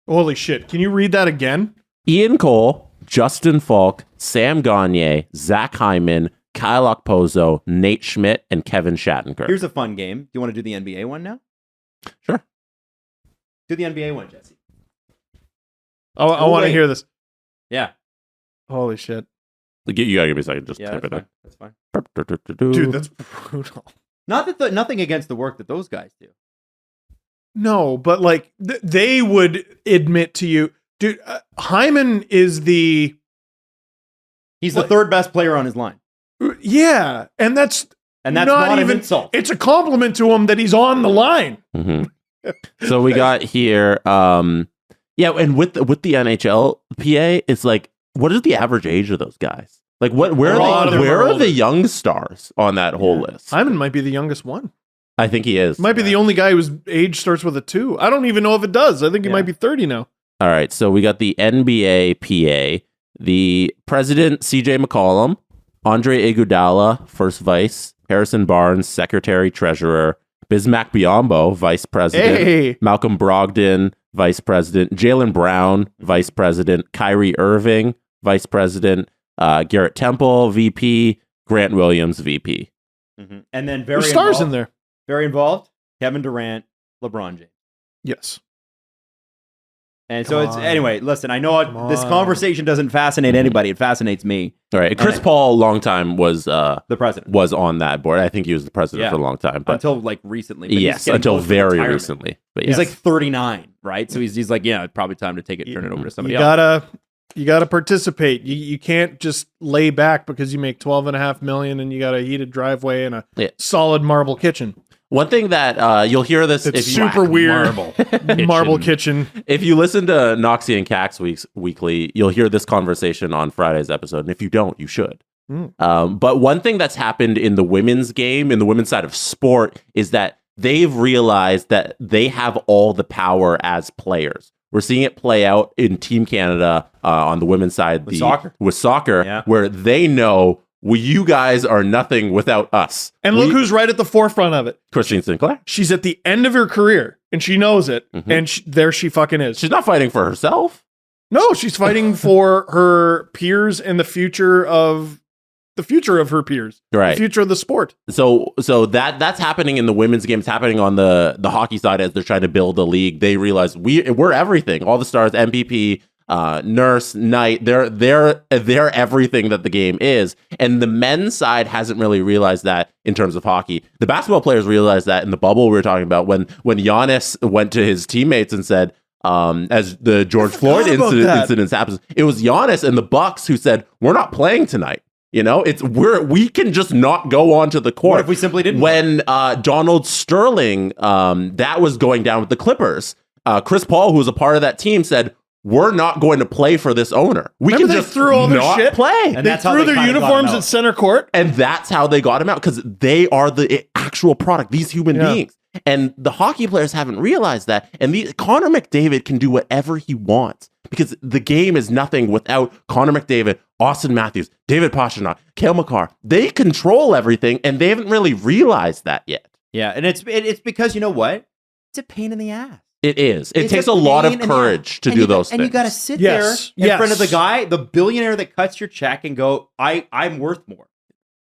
Holy shit. Can you read that again? Ian Cole, Justin Falk, Sam Gagner, Zach Hyman, Kyle Okposo, Nate Schmidt, and Kevin Shattenkirk. Here's a fun game. Do you want to do the NBA one now? Sure. Do the NBA one, Jesse. I want to hear this. Yeah. Holy shit. You gotta give me a second. Just type it in. That's fine. Dude, that's brutal. Nothing against the work that those guys do. No, but like they would admit to you, dude. Hyman is he's the third best player on his line. Yeah, and that's not even an insult. It's a compliment to him that he's on the line. Mm-hmm. So we got here, and with the NHLPA, it's like, what is the average age of those guys? Like, where are the young stars on that whole list? Hyman might be the youngest one. I think he is. Might be the only guy whose age starts with a 2. I don't even know if it does. I think he might be 30 now. All right, so we got the NBA PA, the president, CJ McCollum, Andre Iguodala, first vice, Harrison Barnes, secretary, treasurer, Bismack Biyombo, vice president, Malcolm Brogdon, vice president, Jaylen Brown, vice president, Kyrie Irving, vice president, Garrett Temple, VP, Grant Williams, VP. Mm-hmm. And then there's stars in there. Very involved, Kevin Durant, LeBron James. Yes. And so listen, I know this conversation doesn't fascinate anybody. It fascinates me. All right. Chris Paul, long time, was the president. Was on that board. I think he was the president for a long time. But until like recently. Yes, until very recently. But he's like 39, right? So he's like, it's probably time to turn it over to somebody else. You gotta participate. You can't just lay back because you make $12.5 million and you got a heated driveway and a solid marble kitchen. One thing that you'll hear this, it's super weird. Marble kitchen. If you listen to Noxie and Cax weekly, you'll hear this conversation on Friday's episode. And if you don't, you should. But one thing that's happened in the women's game, in the women's side of sport, is that they've realized that they have all the power as players. We're seeing it play out in Team Canada on the women's side with soccer, where they know, well, you guys are nothing without us. And look who's right at the forefront of it. Christine Sinclair. She's at the end of her career, and she knows it, and there she fucking is. She's not fighting for herself. No, she's fighting for her peers and the future of her peers, right? The future of the sport. So that's happening in the women's game. It's happening on the hockey side as they're trying to build a league. They realize we're everything. All the stars, MVP, Nurse, Knight, they're everything that the game is. And the men's side hasn't really realized that in terms of hockey. The basketball players realized that in the bubble we were talking about when Giannis went to his teammates and said, as the George Floyd incident happens, it was Giannis and the Bucks who said, we're not playing tonight. You know, we can just not go onto the court. What if we simply didn't? When Donald Sterling, that was going down with the Clippers, Chris Paul, who was a part of that team, said, we're not going to play for this owner. We can just threw all their shit, play. And they threw their uniforms at center court. And that's how they got him out, because they are the actual product, these human beings. And the hockey players haven't realized that. And Connor McDavid can do whatever he wants, because the game is nothing without Connor McDavid, Austin Matthews, David Pastrnak, Cale Makar. They control everything, and they haven't really realized that yet. Yeah, and it's because, you know what? It's a pain in the ass. It is. It takes a lot of courage to do those things. And you got to sit there in front of the guy, the billionaire that cuts your check, and go, I'm worth more.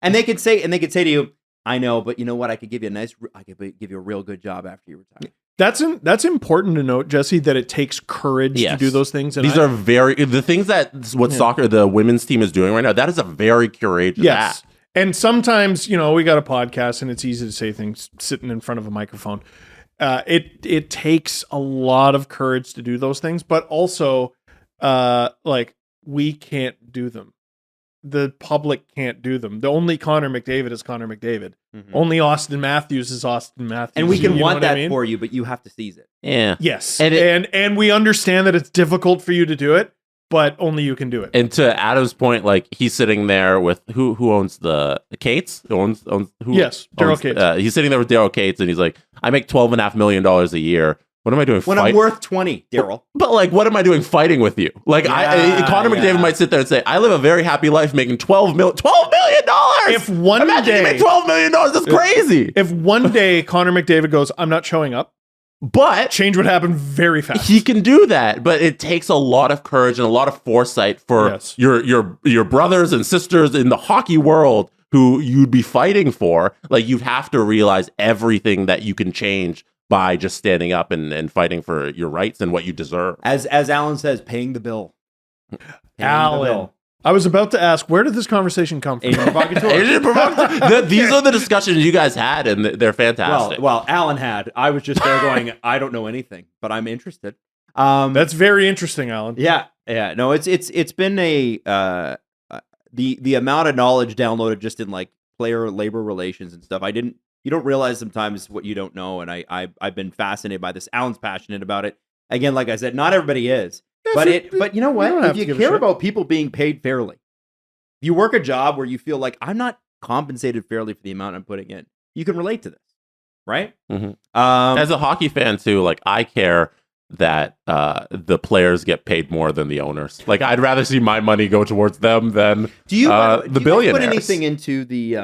And they could say to you, I know, but you know what? I could give you a real good job after you retire. That's important to note, Jesse, that it takes courage to do those things. And these are the things that soccer, the women's team is doing right now. That is a very courageous act. And sometimes, we got a podcast and it's easy to say things sitting in front of a microphone. It takes a lot of courage to do those things, but also, we can't do them. The public can't do them. The only Connor McDavid is Connor McDavid. Mm-hmm. Only Austin Matthews is Austin Matthews. And we can want that for you, but you have to seize it. Yeah. Yes. And we understand that it's difficult for you to do it, but only you can do it. And to Adam's point, he's sitting there with who owns the Cates? Daryl Cates. He's sitting there with Daryl Cates, and he's like, I make $12.5 million a year. What am I doing? When I'm worth 20, Daryl. But what am I doing fighting with you? Connor McDavid might sit there and say, I live a very happy life making $12 million. If one Imagine day you make $12 million, that's crazy. If one day Connor McDavid goes, I'm not showing up, but change would happen very fast. He can do that, but it takes a lot of courage and a lot of foresight for your brothers and sisters in the hockey world who you'd be fighting for. You have to realize everything that you can change by just standing up and fighting for your rights and what you deserve. As Alan says, paying the bill. Alan. I was about to ask, where did this conversation come from? These are the discussions you guys had, and they're fantastic. Well, Alan had. I was just there going, I don't know anything, but I'm interested. That's very interesting, Alan. Yeah. No, it's been the amount of knowledge downloaded just in player labor relations and stuff. You don't realize sometimes what you don't know, and I've been fascinated by this. Alan's passionate about it. Again, like I said, not everybody is. But you know what? If you care about people being paid fairly, if you work a job where you feel like I'm not compensated fairly for the amount I'm putting in, you can relate to this, right? Mm-hmm. As a hockey fan too, I care that the players get paid more than the owners. I'd rather see my money go towards them than the billionaires. Put anything into the?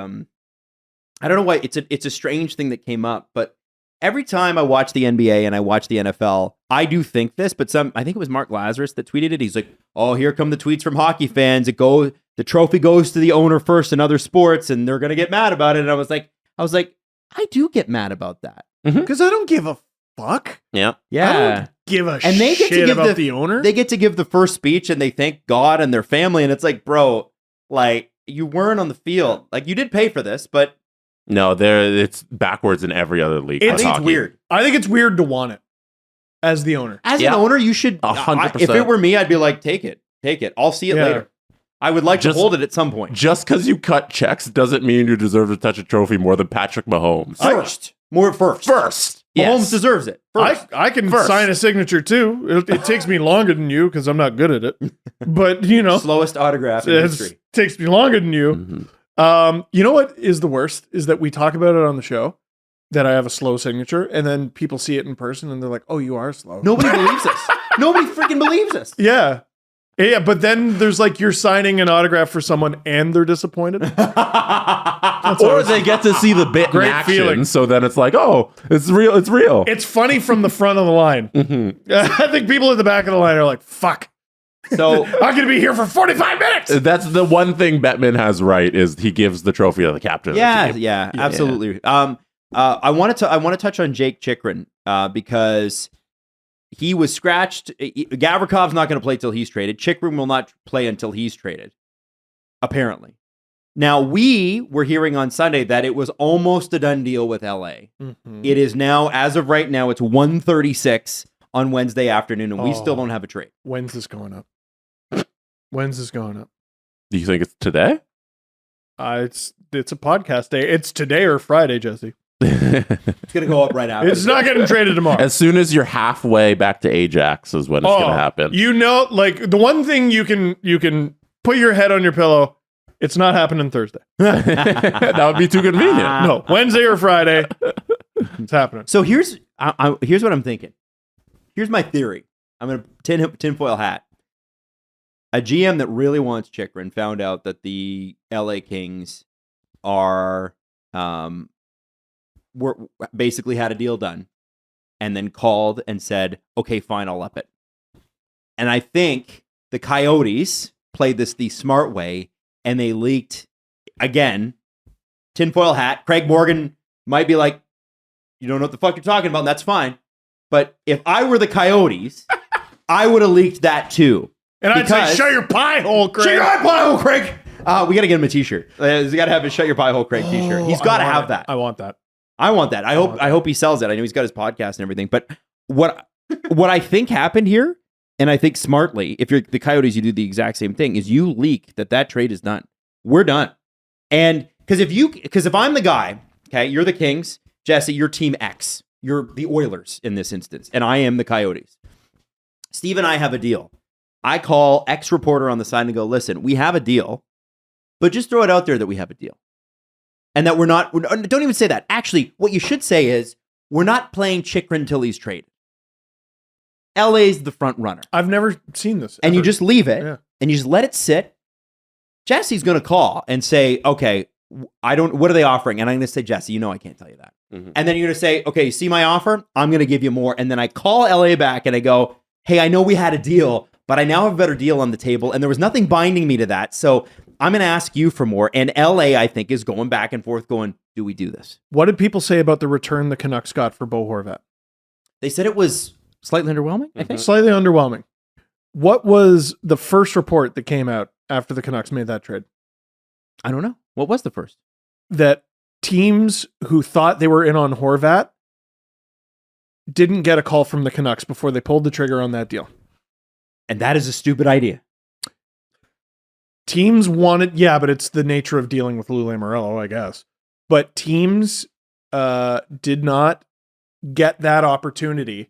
I don't know why it's a strange thing that came up, but every time I watch the NBA and I watch the NFL, I do think this, but I think it was Mark Lazarus that tweeted it. He's like, "Oh, here come the tweets from hockey fans. The trophy goes to the owner first in other sports, and they're gonna get mad about it." And I was like, I do get mad about that because I don't give a fuck. Yeah. I don't give a shit about the owner. They get to give the first speech and they thank God and their family, and it's like, bro, you weren't on the field. You did pay for this, but. No, it's backwards in every other league. I think it's weird. I think it's weird to want it as the owner. As an owner, you should 100%. If it were me, I'd be like, take it. I'll see it later. I would like to hold it at some point. Just because you cut checks doesn't mean you deserve to touch a trophy more than Patrick Mahomes. First. Mahomes deserves it. First. I can sign a signature too. It takes me longer than you because I'm not good at it. But slowest autograph in history. Takes me longer than you. Mm-hmm. You know what is the worst is that we talk about it on the show, that I have a slow signature, and then people see it in person and they're like, "Oh, you are slow." Nobody believes us. Nobody freaking believes us. Yeah. Yeah, but then there's like you're signing an autograph for someone and they're disappointed. Or they get to see the bit in Great action, feeling. so then it's like, oh, it's real. It's real. It's funny from the front of the line. I think people at the back of the line are like, "Fuck, So I'm going to be here for 45 minutes." That's the one thing Bettman has right is he gives the trophy to the captain. Of the team. yeah, absolutely. I want to touch on Jake Chychrun because he was scratched. Gavrikov's not going to play till he's traded. Chychrun will not play until he's traded, apparently. Now, we were hearing on Sunday that it was almost a done deal with LA. It is now, as of right now, it's 1:36 on Wednesday afternoon, and we still don't have a trade. When's this going up? When's this going up? Do you think it's today? It's a podcast day. It's today or Friday, Jesse. It's going to go up right after. It's not getting traded tomorrow. As soon as you're halfway back to Ajax is when it's going to happen. You know, like the one thing you can put your head on your pillow, it's not happening Thursday. That would be too convenient. No, Wednesday or Friday, it's happening. So here's what I'm thinking. Here's my theory. I'm going to tinfoil hat. A GM that really wants Chychrun found out that the LA Kings were basically had a deal done, and then called and said, "Okay, fine, I'll up it." And I think the Coyotes played this the smart way, and they leaked again. Tinfoil hat. Craig Morgan might be like, "You don't know what the fuck you're talking about," and that's fine. But if I were the Coyotes, I would have leaked that too. And I'd say, "Shut your pie hole, Craig." Shut your pie hole, Craig. We got to get him a t-shirt. He's got to have his "Shut Your Pie Hole, Craig" t-shirt. He's got to have that. I want that. I want that. I hope he sells it. I know he's got his podcast and everything. But what I think happened here, and I think smartly, if you're the Coyotes, you do the exact same thing, is you leak that trade is done. We're done. And because if I'm the guy, okay, you're the Kings, Jesse, you're Team X. You're the Oilers in this instance, and I am the Coyotes. Steve and I have a deal. I call X reporter on the side and go, "Listen, we have a deal, but just throw it out there that we have a deal. And that don't even say that. Actually, what you should say is, we're not playing Chychrun until he's traded. LA's the front runner." I've never seen this. And ever. you just leave it, Yeah. and you just let it sit. Jesse's going to call and say, "Okay, what are they offering?" And I'm going to say, "Jesse, I can't tell you that." And then you're going to say, "Okay, you see my offer? I'm going to give you more." And then I call LA back and I go, "Hey, I know we had a deal, but I now have a better deal on the table, and there was nothing binding me to that. So I'm going to ask you for more." And LA, I think, is going back and forth going, "Do we do this?" What did people say about the return the Canucks got for Bo Horvat? They said it was slightly underwhelming, I think. Slightly underwhelming. What was the first report that came out after the Canucks made that trade? I don't know. What was the first? That teams who thought they were in on Horvat didn't get a call from the Canucks before they pulled the trigger on that deal. And that is a stupid idea. Teams wanted, yeah, but it's the nature of dealing with Lou Lamoriello, I guess. But teams did not get that opportunity,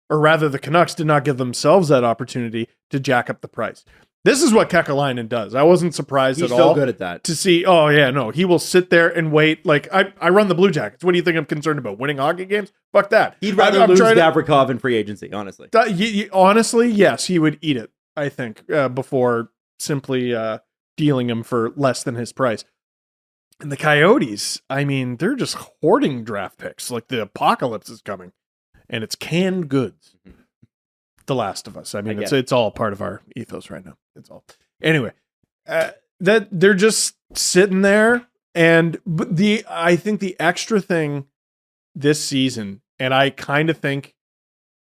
or rather the Canucks did not give themselves that opportunity to jack up the price. This is what Kekäläinen does. I wasn't surprised He's at all. so good at that. To see, oh yeah, no, he will sit there and wait. Like, I run the Blue Jackets. What do you think I'm concerned about? Winning hockey games? Fuck that. He'd rather lose Gavrikov in free agency, honestly. Honestly, yes, he would eat it, I think, before simply dealing him for less than his price. And the Coyotes, I mean, they're just hoarding draft picks. Like, the apocalypse is coming, and it's canned goods. The Last of Us. I mean, it's all part of our ethos right now. It's all. Anyway, that they're just sitting there, and I think the extra thing this season, and I kind of think,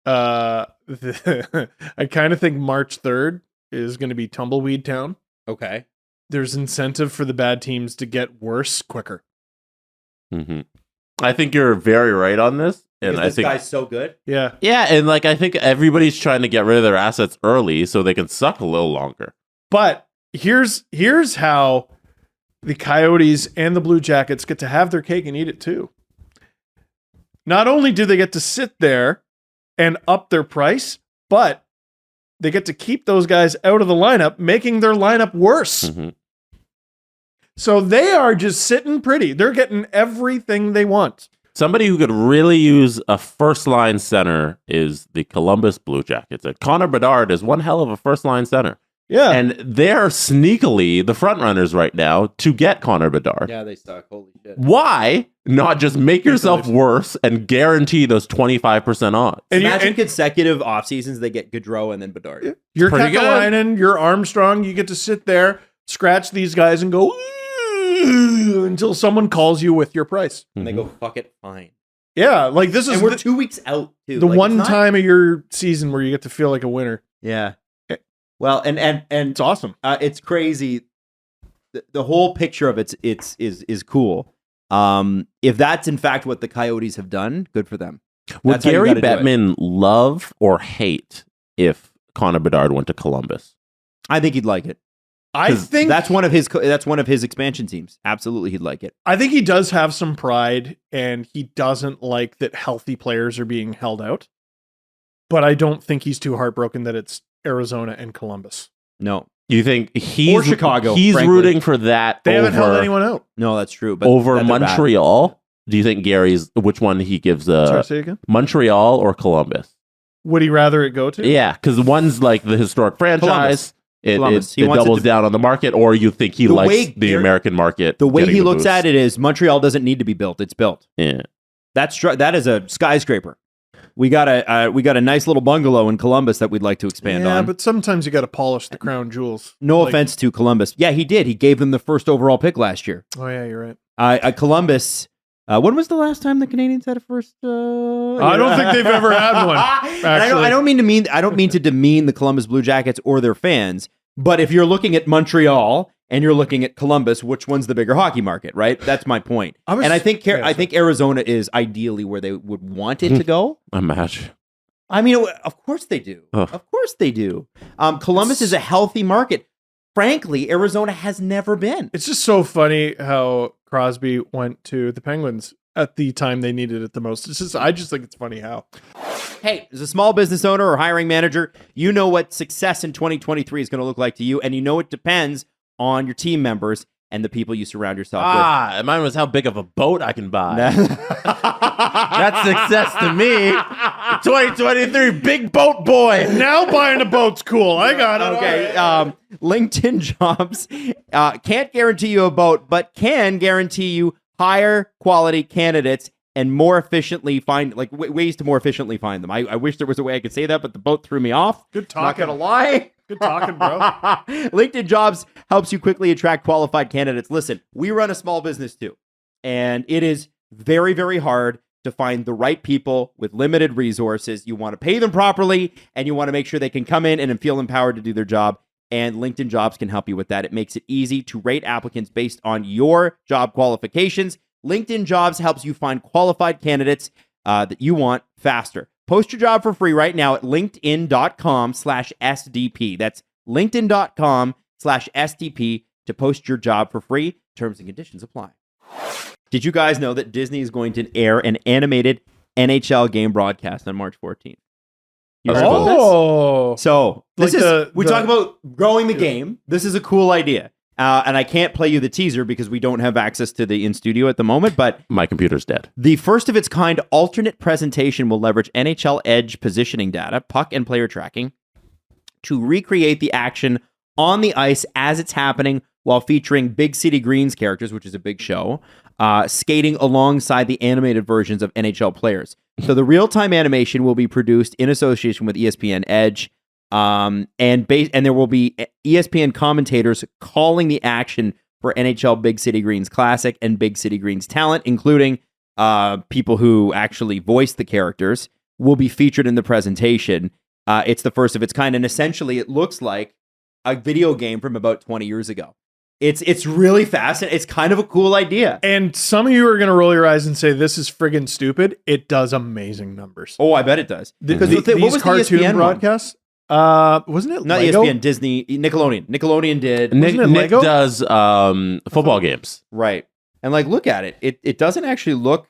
March 3rd is going to be Tumbleweed Town. Okay. There's incentive for the bad teams to get worse quicker. Mm-hmm. I think you're very right on this. And Because this guy's so good. Yeah. Yeah, and like I think everybody's trying to get rid of their assets early so they can suck a little longer. But here's how the Coyotes and the Blue Jackets get to have their cake and eat it too. Not only do they get to sit there and up their price, but they get to keep those guys out of the lineup, making their lineup worse. Mm-hmm. So they are just sitting pretty. They're getting everything they want. Somebody who could really use a first-line center is the Columbus Blue Jackets. And Connor Bedard is one hell of a first-line center. Yeah. And they're sneakily the front runners right now to get Connor Bedard. Yeah, they suck. Holy shit. Why not just make yourself worse and guarantee those 25% odds? Imagine consecutive off seasons they get Gaudreau and then Bedard. You're Pretty good. Kekäläinen, you're Armstrong. You get to sit there, scratch these guys, and go until someone calls you with your price. And they go, fuck it, fine. Yeah, like this is And we're 2 weeks out, too. the Like, one it's not- time of your season where you get to feel like a winner. Yeah. Well, and It's awesome. it's crazy. The whole picture of it is cool. If that's in fact what the Coyotes have done, good for them. Would That's how you Gary gotta do it. Bettman love or hate if Connor Bedard went to Columbus? I think he'd like it. I think That's one of his expansion teams. Absolutely, he'd like it. I think he does have some pride, and he doesn't like that healthy players are being held out. But I don't think he's too heartbroken that it's Arizona and Columbus. No, You think he's Or Chicago, He's frankly. rooting for that. They over, haven't held anyone out. no, that's true. But over that they're bad. Montreal. Do you think Gary's which one he gives? Sorry, say again. Montreal or Columbus? Would he rather it go to? Yeah, because one's like the historic franchise. Columbus. It He wants it doubles to- down on the market, or you think he The likes way the Gary- American market. The way getting he the looks boost? at it is Montreal doesn't need to be built; it's built. Yeah. That is a skyscraper. We got a nice little bungalow in Columbus that we'd like to expand Yeah, on. but sometimes you got to polish the crown jewels. No Like- offense to Columbus. Yeah, he did. He gave them the first overall pick last year. Oh yeah, you're right. Columbus. When was the last time the Canadians had a first? I don't think they've ever had one. And Actually, I don't mean to demean the Columbus Blue Jackets or their fans, but if you're looking at Montreal and you're looking at Columbus, which one's the bigger hockey market, right? That's my point. I think Arizona is ideally where they would want it to go. Imagine. I mean, of course they do. Ugh. Of course they do. Columbus is a healthy market. Frankly, Arizona has never been. It's just so funny how Crosby went to the Penguins at the time they needed it the most. I just think it's funny how. Hey, as a small business owner or hiring manager, you know what success in 2023 is going to look like to you, and you know it depends on your team members and the people you surround yourself Mine was how big of a boat I can buy. with. That's success to me. 2023, big boat boy. Now buying a boat's cool. I got it. Okay, LinkedIn Jobs can't guarantee you a boat, but can guarantee you higher quality candidates and more efficiently find ways to more efficiently find them. I wish there was a way I could say that, but the boat threw me off. Good Not talking. gonna lie. Good talking, bro. LinkedIn Jobs helps you quickly attract qualified candidates. Listen, we run a small business too, and it is very, very hard to find the right people with limited resources. You want to pay them properly, and you want to make sure they can come in and feel empowered to do their job. And LinkedIn Jobs can help you with that. It makes it easy to rate applicants based on your job qualifications. LinkedIn Jobs helps you find qualified candidates that you want faster. Post your job for free right now at linkedin.com/SDP. That's linkedin.com/SDP to post your job for free. Terms and conditions apply. Did you guys know that Disney is going to air an animated NHL game broadcast on March 14th? You heard about this? Oh, So this Like we talk about growing the game. This is a cool idea. And I can't play you the teaser because we don't have access to the in-studio at the moment, but My computer's dead. the first of its kind alternate presentation will leverage NHL Edge positioning data, puck and player tracking, to recreate the action on the ice as it's happening while featuring Big City Greens characters, which is a big show, skating alongside the animated versions of NHL players. So the real-time animation will be produced in association with ESPN Edge, and there will be ESPN commentators calling the action for NHL Big City Greens Classic and Big City Greens Talent, including people who actually voice the characters, will be featured in the presentation. It's the first of its kind, and essentially it looks like a video game from about 20 years ago. It's really fascinating. It's kind of a cool idea. and some of you are going to roll your eyes and say this is friggin' stupid. It does amazing numbers. Oh, I bet it does. Because These what was the cartoon ESPN one? broadcasts? Wasn't it Not Lego? ESPN, Disney, Nickelodeon. Nickelodeon did. Nick it Lego? does football games. Right. And look at it. It doesn't actually look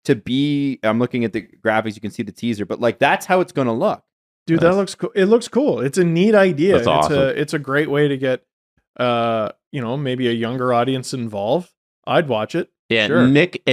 to be, I'm looking at the graphics, you can see the teaser, but that's how it's going to look. Dude, that looks cool. It looks cool. It's a neat idea. That's awesome. It's a great way to get maybe a younger audience involved. I'd watch it. Yeah, Sure.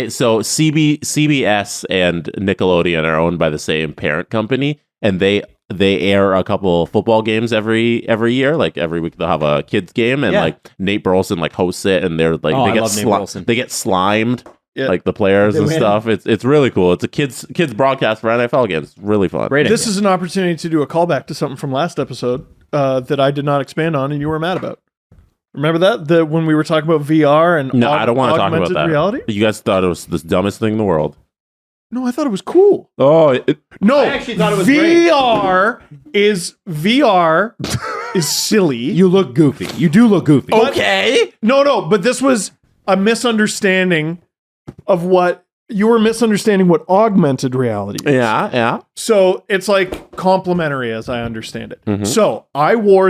So CBS and Nickelodeon are owned by the same parent company, and they air a couple football games every year. Like every week they'll have a kids game, and like Nate Burleson like hosts it, and they're like I love Nate Burleson. they get slimed. Yeah. Like the players and stuff. It's really cool. It's a kids broadcast for NFL games. It's really fun. Great. This is an opportunity to do a callback to something from last episode that I did not expand on and you were mad about. Remember that? When we were talking about VR and No, I don't want to talk about that. reality? You guys thought it was the dumbest thing in the world. No, I thought it was cool. Oh, No, I actually thought it was VR is silly. You look goofy. You do look goofy. okay. No, but this was a misunderstanding of what you were misunderstanding what augmented reality is. Yeah. So it's like complimentary as I understand it. Mhm. So I wore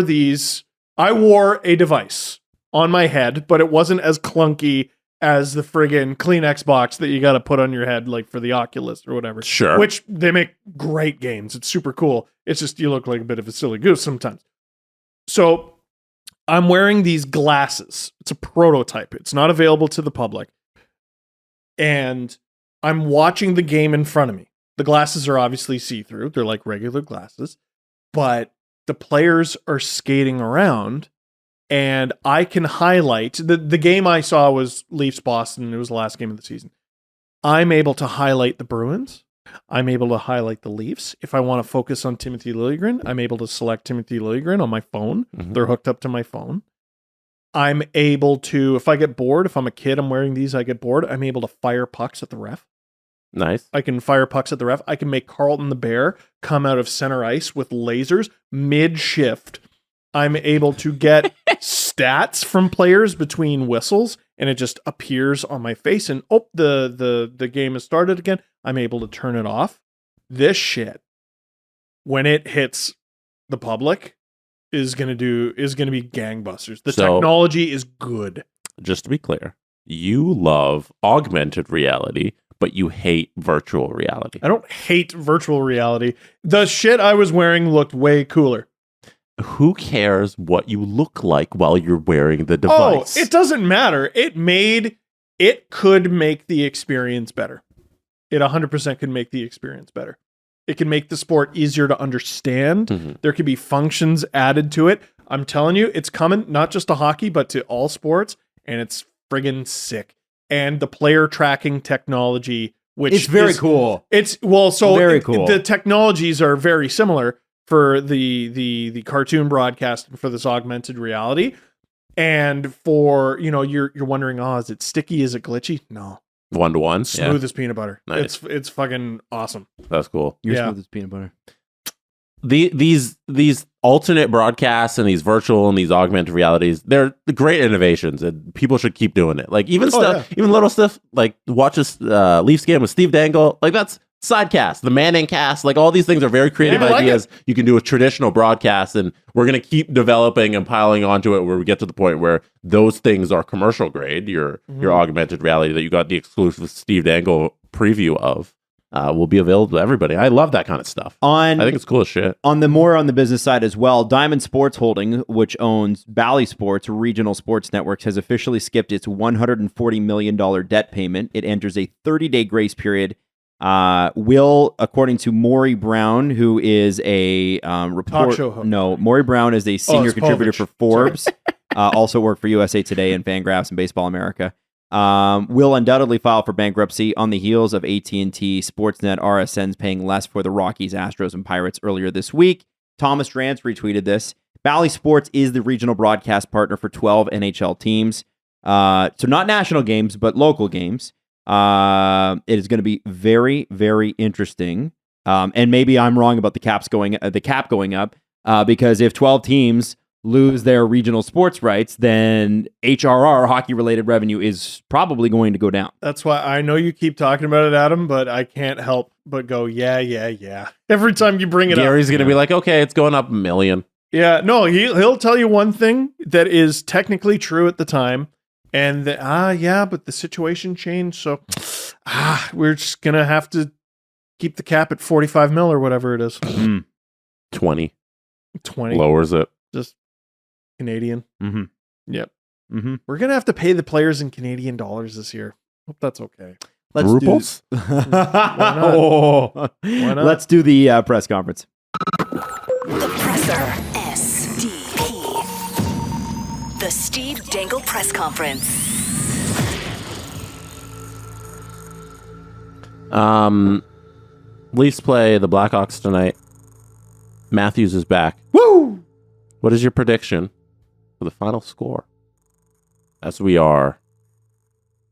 a device on my head, but it wasn't as clunky as the friggin' Kleenex box that you got to put on your head, like for the Oculus or whatever. Sure. Which they make great games. It's super cool. It's just you look like a bit of a silly goose sometimes. So I'm wearing these glasses. It's a prototype. It's not available to the public. And I'm watching the game in front of me. The glasses are obviously see-through. They're like regular glasses. But the players are skating around and I can highlight the game I saw was Leafs Boston. It was the last game of the season. I'm able to highlight the Bruins. I'm able to highlight the Leafs. If I want to focus on Timothy Liljegren, I'm able to select Timothy Liljegren on my phone. Mhm. They're hooked up to my phone. I'm able to, if I get bored, if I'm a kid, I'm wearing these, I get bored, I'm able to fire pucks at the ref. Nice. I can fire pucks at the ref. I can make Carlton the Bear come out of center ice with lasers mid-shift. I'm able to get stats from players between whistles, and it just appears on my face. And the game has started again. I'm able to turn it off. This shit, when it hits the public, is gonna be gangbusters. The technology is good. Just to be clear, you love augmented reality, but you hate virtual reality. I don't hate virtual reality. The shit I was wearing looked way cooler. Who cares what you look like while you're wearing the device? Oh, it doesn't matter. It could make the experience better. It 100% could make the experience better. It can make the sport easier to understand. Mhm. There could be functions added to it. I'm telling you, it's coming not just to hockey, but to all sports, and it's friggin' sick. And the player tracking technology, which It's very is, cool. It's so Very cool. The technologies are very similar for the cartoon broadcast and for this augmented reality. And for, you're wondering, is it sticky? Is it glitchy? No. 1-to-1. Smooth as peanut butter. Nice. It's fucking awesome. That's cool. You're Yeah. smooth as peanut butter. These alternate broadcasts and these virtual and these augmented realities, they're great innovations, and people should keep doing it. Like even even little stuff like watch this Leafs game with Steve Dangle. Like that's sidecast, the Manning cast. Like all these things are very creative ideas you can do with traditional broadcasts, and we're gonna keep developing and piling onto it where we get to the point where those things are commercial grade. Your augmented reality that you got the exclusive Steve Dangle preview of. Will be available to everybody. I love that kind of stuff. I think it's cool as shit. On the business side as well, Diamond Sports Holding, which owns Bally Sports, regional sports networks, has officially skipped its $140 million debt payment. It enters a 30-day grace period. Will, according to Maury Brown, who is a Talk show host. No, Maury Brown is a senior it's contributor Povich. for Forbes. Also worked for USA Today and Fangraphs and Baseball America. Will undoubtedly file for bankruptcy on the heels of AT&T, Sportsnet, RSNs paying less for the Rockies, Astros, and Pirates earlier this week. Thomas Drance retweeted this. Bally Sports is the regional broadcast partner for 12 NHL teams. So not national games, but local games. It is going to be very, very interesting. And maybe I'm wrong about the cap going up, because if 12 teams lose their regional sports rights, then HRR, hockey-related revenue, is probably going to go down. That's why I know you keep talking about it, Adam, but I can't help but go, yeah. Every time you bring it up. Gary's going to be like, okay, it's going up $1 million. Yeah, no, he'll tell you one thing that is technically true at the time, and but the situation changed, so we're just going to have to keep the cap at 45 mil or whatever it is. 20. Lowers it. Just Canadian. Mm-hmm. Yep. Mm-hmm. We're going to have to pay the players in Canadian dollars this year. Hope that's okay. Ruples? Why not? Let's do the press conference. The Presser. SDP. The Steve Dangle Press Conference. Leafs play the Blackhawks tonight. Matthews is back. Woo! What is your prediction for the final score? As we are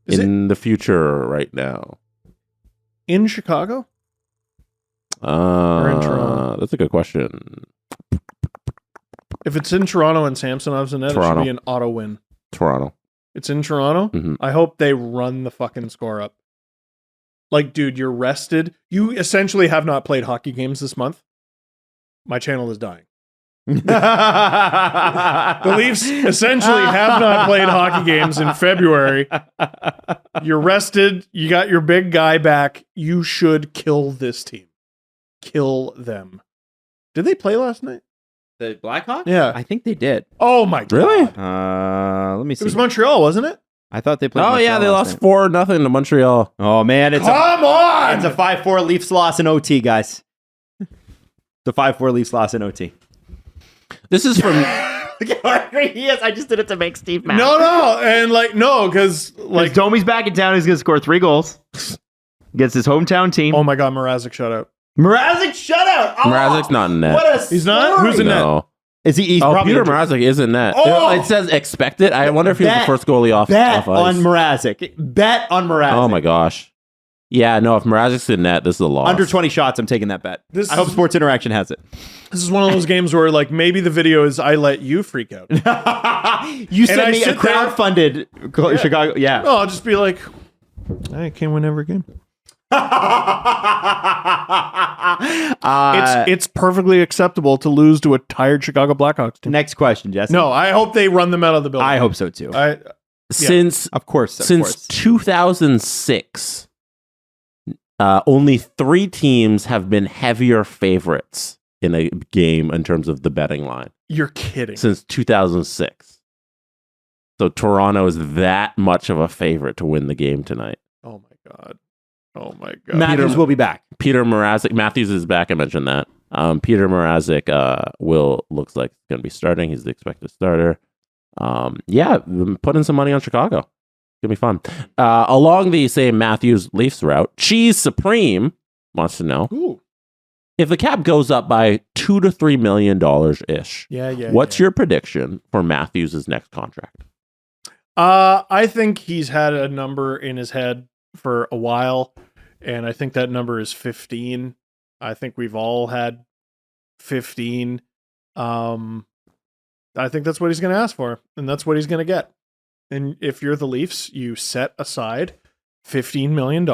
in the future right now. In Chicago? Or in Toronto? That's a good question. If it's in Toronto and Samsonov's in it, it should Toronto. be an auto win. Toronto. It's in Toronto? Mhm. I hope they run the fucking score up. Like, dude, you're rested. You essentially have not played hockey games this month. My channel is dying. The Leafs essentially have not played hockey games in February. You're rested. You got your big guy back. You should kill this team. Kill them. Did they play last night? The Blackhawks? Yeah. I think they did. Oh my god. Really? Let me see. It was Montreal, wasn't it? I thought they played. Oh, yeah, Montreal they last lost night. 4-0 to Montreal. Oh man, it's Come on! It's a 5-4 Leafs loss in OT, guys. The 5-4 Leafs loss in OT. This is from... Look how angry he is. I just did it to make Steve mad. No, and no, because Like Domi's back in town. He's going to score 3 goals against his hometown team. oh my god, Mrazek shutout. Mrazek shutout. Oh, Mrazek's not in net. What a He's not? story. Who's in net? No. Is he? He's Oh, probably Peter injured. Mrazek is in net. Oh! It says expected. I wonder if he was the first goalie off Bet ice. on Mrazek. Bet on Mrazek. Oh my gosh. Yeah, no, if Mrazek's in net, this is a loss. Under 20 shots, I'm taking that bet. This I hope is- Sports Interaction has it. This is one of those games where maybe the video is I let you freak out. You sent I me a sit there- crowdfunded Chicago. Yeah. Oh, I'll just be like, I can't win every game. It's perfectly acceptable to lose to a tired Chicago Blackhawks team. Next question, Jesse. No, I hope they run them out of the building. I hope so too. Since Of course. since 2006, only 3 teams have been heavier favorites in a game in terms of the betting line You're kidding. since 2006. So Toronto is that much of a favorite to win the game tonight. Oh my god. Oh my god. Matthews will be back. Peter Mrazek, Matthews is back. I mentioned that. Peter Mrazek looks like he's going to be starting. He's the expected starter. Put in some money on Chicago. It's going to be fun. Along the same Matthews Leafs route, Cheese Supreme wants to know Ooh. if the cap goes up by $2 to $3 million ish. Yeah. What's your prediction for Matthews' next contract? I think he's had a number in his head for a while, and I think that number is 15. I think we've all had 15. I think that's what he's going to ask for, and that's what he's going to get. And if you're the Leafs, you set aside $15 million,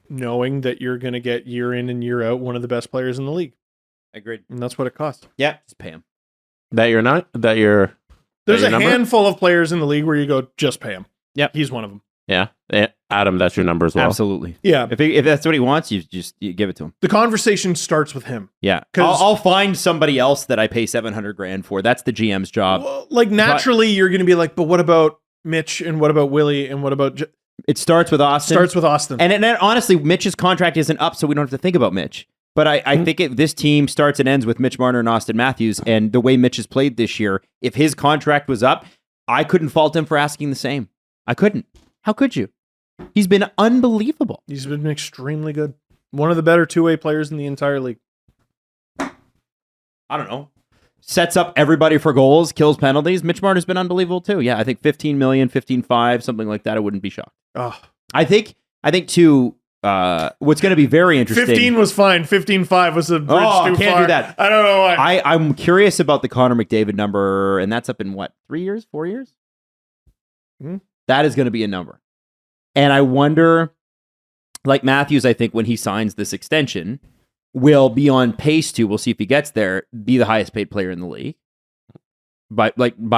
knowing that you're going to get year in and year out one of the best players in the league. Agreed. And that's what it costs. Yeah, just pay him. There's a number? handful of players in the league where you go, just pay him. Yep. He's one of them. Yeah. Adam, that's your number as well. Absolutely. Yeah. If that's what he wants, you give it to him. The conversation starts with him. Yeah. 'Cause- I'll find somebody else that I pay $700,000 for. That's the GM's job. Well, naturally, you're going to be like, but what about Mitch and what about Willie and what about... It starts with Austin. Starts with Austin. And honestly, Mitch's contract isn't up, so we don't have to think about Mitch. But I think this team starts and ends with Mitch Marner and Austin Matthews. And the way Mitch has played this year, if his contract was up, I couldn't fault him for asking the same. I couldn't. How could you? He's been unbelievable. He's been extremely good. One of the better two-way players in the entire league. I don't know. Sets up everybody for goals, kills penalties. Mitch Marner's been unbelievable too. Yeah, I think 15 million, 15.5, something like that. I wouldn't be shocked. Oh. I think too. What's going to be very interesting. 15 was fine. 15.5 was a bridge too can't far. do that. I don't know why. I'm curious about the Connor McDavid number, and that's up in what, 3 years, 4 years? That is going to be a number. And I wonder, like Matthews, I think when he signs this extension, will be on pace to, we'll see if he gets there, be the highest paid player in the league by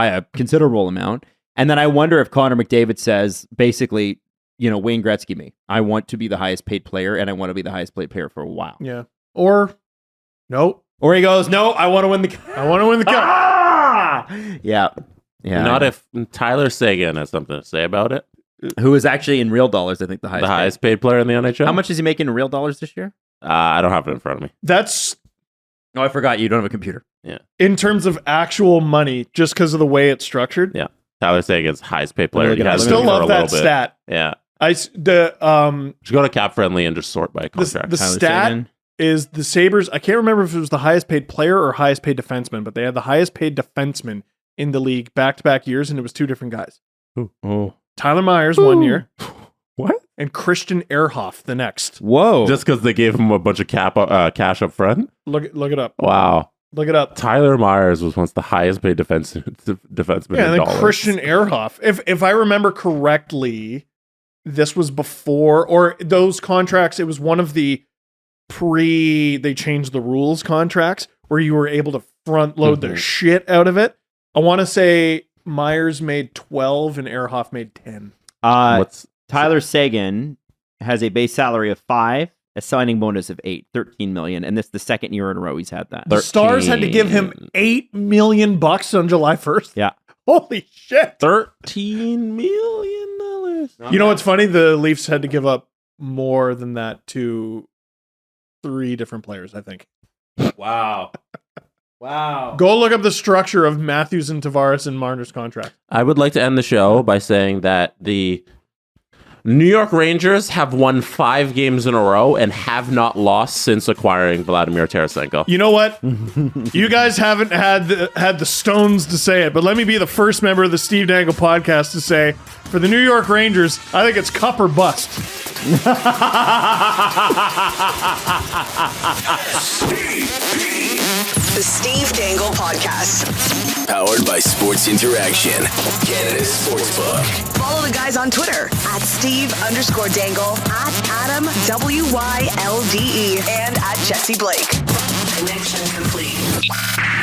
a considerable amount. And then I wonder if Connor McDavid says, basically, Wayne Gretzky me. I want to be the highest paid player, and I want to be the highest paid player for a while. Yeah. Or, nope. Or he goes, no, I want to win the cup. I want to win the cup. Ah! Yeah. Not if Tyler Seguin has something to say about it. Who is actually in real dollars, I think, the highest paid player in the NHL. How much is he making in real dollars this year? I don't have it in front of me. That's I forgot you don't have a computer. Yeah. in terms of actual money, just because of the way it's structured. Yeah. Tyler Seguin's highest paid player. I I still love that stat. Yeah. Just go to Cap Friendly and just sort by contract. the Tyler stat Seguin. is the Sabres. I can't remember if it was the highest paid player or highest paid defenseman, but they had the highest paid defenseman in the league back-to-back years, and it was two different guys. Oh. Tyler Myers 1 year. What? And Christian Ehrhoff the next. Whoa. Just because they gave him a bunch of cash up front? Look it up. Wow. Look it up. Tyler Myers was once the highest paid defenseman Yeah, and in then dollars. Christian Ehrhoff. If I remember correctly, this was before, or those contracts, it was one of the they changed the rules contracts where you were able to front load the shit out of it. I want to say Myers made 12 and Ehrhoff made 10. Tyler Seguin has a base salary of 5, a signing bonus of 13 million, and this is the second year in a row he's had that. The Stars had to give him $8 million on July 1st. Yeah. Holy shit. $13 million. You know what's funny? The Leafs had to give up more than that to 3 different players, I think. Wow. Wow. Go look up the structure of Matthews and Tavares and Marner's contract. I would like to end the show by saying that the New York Rangers have won 5 games in a row and have not lost since acquiring Vladimir Tarasenko. You know what? You guys haven't had the stones to say it, but let me be the first member of the Steve Dangle podcast to say, for the New York Rangers, I think it's cup or bust. The Steve Dangle Podcast. Powered by Sports Interaction, Canada's Sportsbook. Follow the guys on Twitter at Steve_Dangle, at Adam WYLDE, and at Jesse Blake. Connection complete.